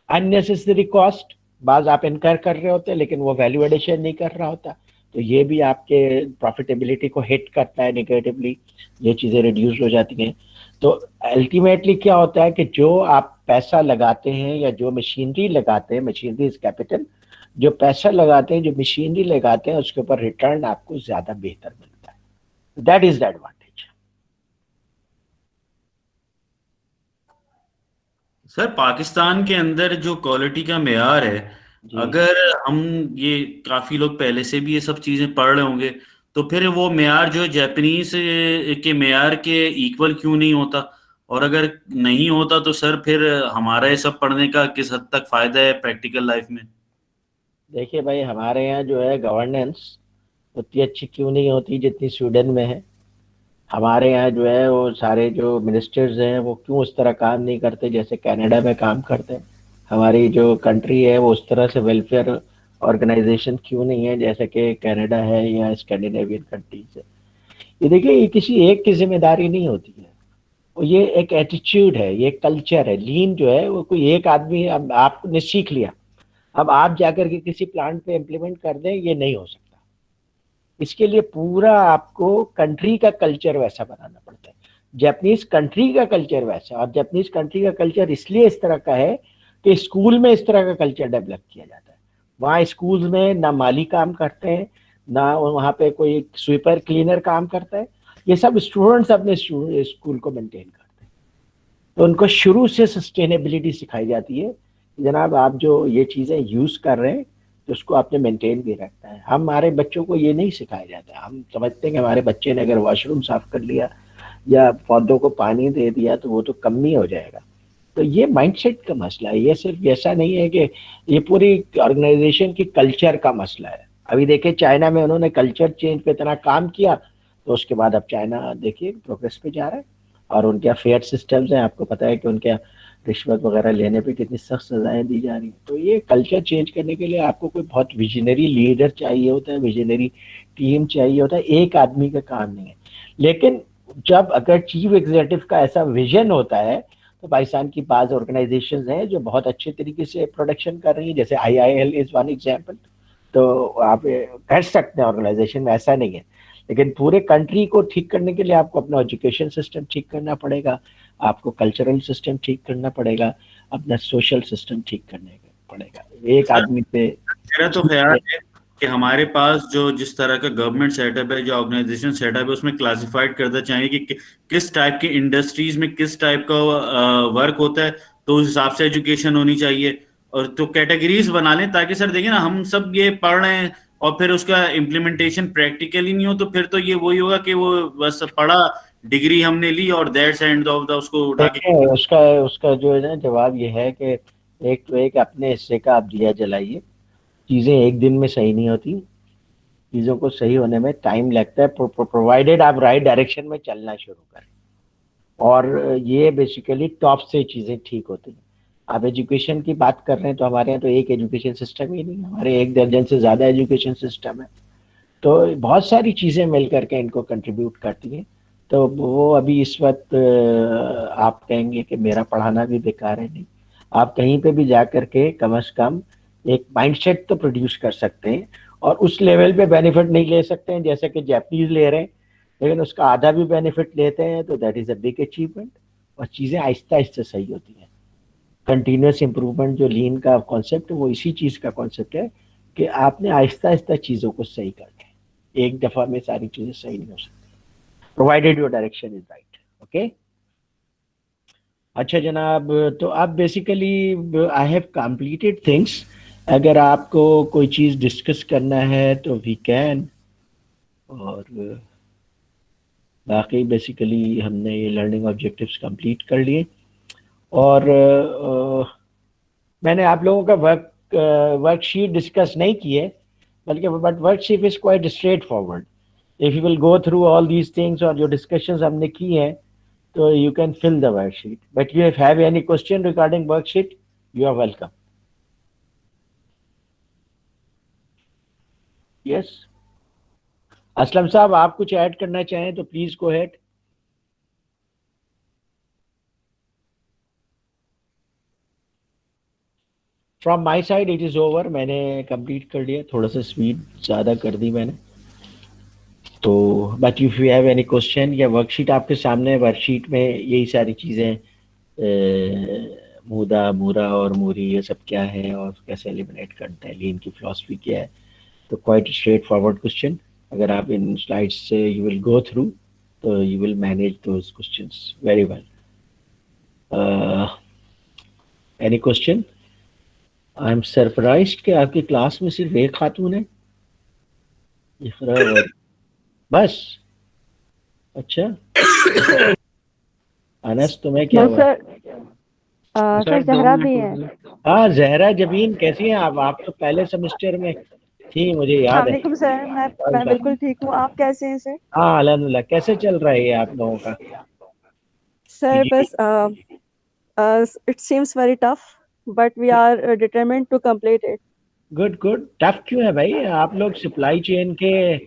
अननेसेसरी कॉस्ट बाज आप इनकर कर रहे होते हैं लेकिन वो वैल्यू एडिशन नहीं कर रहा होता, तो ये भी आपके प्रॉफिटेबिलिटी को हिट करता है नेगेटिवली, ये चीज़ें रिड्यूस हो जाती हैं। तो अल्टीमेटली क्या होता है कि जो आप पैसा लगाते हैं या जो मशीनरी लगाते हैं, मशीनरी इज कैपिटल, जो पैसा लगाते हैं, जो मशीनरी लगाते हैं, उसके ऊपर रिटर्न आपको ज़्यादा बेहतर मिलता है। That is the advantage. Sir Pakistan के अंदर जो क्वालिटी का मेयार है, अगर हम ये काफी लोग पहले से भी ये सब चीजें पढ़ रहे होंगे, तो फिर वो मेयार जो है जापानीज के मेयार के इक्वल क्यों नहीं होता? और अगर नहीं होता तो सर फिर हमारा ये सब पढ़ने का किस हद तक फायदा है प्रैक्टिकल लाइफ में? देखिए भाई, हमारे यहाँ जो है गवर्नेंस उतनी अच्छी क्यों नहीं होती जितनी स्वीडन में है। हमारे यहाँ जो है वो सारे जो मिनिस्टर्स हैं वो क्यों उस तरह काम नहीं करते जैसे कनाडा में काम करते हैं। हमारी जो कंट्री है वो उस तरह से वेलफेयर ऑर्गेनाइजेशन क्यों नहीं है जैसे कि कनाडा है या स्कैंडिनेवियन कंट्रीज है। ये देखिए, ये किसी एक की जिम्मेदारी नहीं होती है, वो ये एक एटीट्यूड है, ये कल्चर है। लीन जो है वो कोई एक आदमी आपने सीख लिया, अब आप जाकर के किसी प्लांट पे इम्प्लीमेंट कर दें, ये नहीं हो सकता। इसके लिए पूरा आपको कंट्री का कल्चर वैसा बनाना पड़ता है। जापानीज कंट्री का कल्चर वैसा, और जापानीज कंट्री का कल्चर इसलिए इस तरह का है कि स्कूल में इस तरह का कल्चर डेवलप किया जाता है। वहाँ स्कूल्स में ना माली काम करते हैं, ना वहाँ पे कोई स्वीपर क्लीनर काम करता है, ये सब स्टूडेंट्स अपने स्कूल को मेंटेन करते हैं। तो उनको शुरू से सस्टेनेबिलिटी सिखाई जाती है, जनाब आप जो ये चीज़ें यूज़ कर रहे हैं तो उसको आपने मेंटेन भी रखना है। हमारे बच्चों को ये नहीं सिखाया जाता। हम समझते हैं कि हमारे बच्चे ने अगर वॉशरूम साफ कर लिया या पौधों को पानी दे दिया तो वो तो कम ही हो जाएगा। तो ये माइंडसेट का मसला है, ये सिर्फ ऐसा नहीं है कि ये पूरी ऑर्गेनाइजेशन की कल्चर का मसला है। अभी देखिए चाइना में उन्होंने कल्चर चेंज पे इतना काम किया, तो उसके बाद अब चाइना देखिए प्रोग्रेस पे जा रहा है और उनके फेयर सिस्टम्स हैं। आपको पता है कि उनके रिश्वत वगैरह लेने पे कितनी सख्त सजाएं दी जा रही हैं। तो ये कल्चर चेंज करने के लिए आपको कोई बहुत विजनरी लीडर चाहिए होता है, विजनरी टीम चाहिए होता है, एक आदमी का काम नहीं है। लेकिन जब अगर चीफ एग्जीक्यूटिव का ऐसा विजन होता है तो पाकिस्तान की बाज़ ऑर्गेनाइजेशंस हैं जो बहुत अच्छे तरीके से प्रोडक्शन कर रही हैं, जैसे IIL इज़ वन एग्जाम्पल। तो आप कर सकते हैं ऑर्गेनाइजेशन में, ऐसा नहीं है। लेकिन पूरे कंट्री को ठीक करने के लिए आपको अपना एजुकेशन सिस्टम ठीक करना पड़ेगा, आपको कल्चरल सिस्टम ठीक करना पड़ेगा, अपना सोशल सिस्टम ठीक करने पड़ेगा। एक आदमी पे मेरा तो ख्याल है कि हमारे पास जो जिस तरह का गवर्नमेंट सेटअप है, जो ऑर्गेनाइजेशन सेटअप है, उसमें क्लासिफाइड करना चाहिए कि किस टाइप की इंडस्ट्रीज में किस टाइप का वर्क होता है, तो उस हिसाब से एजुकेशन होनी चाहिए। और तो कैटेगरीज बना लें ताकि सर देखिए ना, हम सब ये पढ़ रहे हैं और फिर उसका इम्प्लीमेंटेशन प्रैक्टिकली नहीं हो तो फिर तो ये वही होगा कि वो बस पढ़ा, डिग्री हमने ली और दैट्स एंड ऑफ द उसको उठा के। उसका उसका जो है ना जवाब ये है कि एक तो एक अपने हिस्से का आप दिया जलाइए। चीज़ें एक दिन में सही नहीं होती, चीज़ों को सही होने में टाइम लगता है, प्रोवाइडेड आप राइट डायरेक्शन में चलना शुरू करें। और ये बेसिकली टॉप से चीज़ें ठीक होती हैं। आप एजुकेशन की बात कर रहे हैं तो हमारे यहाँ तो एक एजुकेशन सिस्टम ही नहीं है, हमारे 1 दर्जन से ज़्यादा एजुकेशन सिस्टम है। तो बहुत सारी चीज़ें मिल करके इनको कंट्रीब्यूट करती हैं। तो वो अभी इस वक्त आप कहेंगे कि मेरा पढ़ाना भी बेकार है, नहीं। आप कहीं पे भी जा करके कम से कम एक माइंडसेट तो प्रोड्यूस कर सकते हैं, और उस लेवल पे बेनिफिट नहीं ले सकते हैं जैसे कि जापानीज ले रहे हैं, लेकिन उसका आधा भी बेनिफिट लेते हैं तो that is a big achievement. और चीज़ें आहिस्ता आहिस्ता सही होती हैं। कंटिन्यूस इम्प्रूवमेंट जो लीन का कॉन्सेप्ट है वो इसी चीज़ का कॉन्सेप्ट है कि आपने आहिस्ता आहिस्ता चीज़ों को सही करना है। एक दफ़ा में सारी चीज़ें सही नहीं हो सकती, provided your direction is right. Okay, अच्छा जनाब, तो आप basically I have completed things. अगर आपको कोई चीज़ डिस्कस करना है तो वी कैन। और बाकी बेसिकली हमने ये लर्निंग ऑब्जेक्टिव्स कंप्लीट कर लिए। और मैंने आप लोगों का वर्कशीट डिस्कस नहीं किए, बल्कि but worksheet is quite straight forward. If you will go through all these things और जो डिस्कशंस हमने की हैं तो you can fill the worksheet. But if you have any question regarding worksheet, you are welcome. Yes. Aslam साहब, आप कुछ ऐड करना चाहें तो please go ahead. From my side it is over, मैंने कंप्लीट कर लिया। थोड़ा सा स्पीड ज़्यादा कर दी मैंने तो। But if you have any question, या वर्कशीट आपके सामने, वर्कशीट में यही सारी चीज़ें मूदा, मूरा और मूरी ये सब क्या है और कैसे एलिमिनेट करते हैं, लीन की फिलॉसफी क्या है। तो क्वाइट स्ट्रेट फॉरवर्ड क्वेश्चन। अगर आप इन स्लाइड्स से यू विल गो थ्रू तो you will manage those questions very well. Any question? I am surprised कि आपकी क्लास में सिर्फ एक खातून है, इकरा, बस। अच्छा अनस, तुम्हें क्या हुआ? सर जहरा भी है। हाँ जहरा जबीन, कैसी हैं आप? आप तो पहले सेमेस्टर में थी, मुझे याद है। वालेकुम सर, मैं बिल्कुल ठीक हूँ। आप कैसे हैं सर? हाँ अल्हम्दुलिल्लाह। कैसे चल रहा है ये आप लोगों का? सर बस it seems very tough but we are determined to complete it. Good good. Tough क्यों है भाई? आप लोग सप्लाई चेन के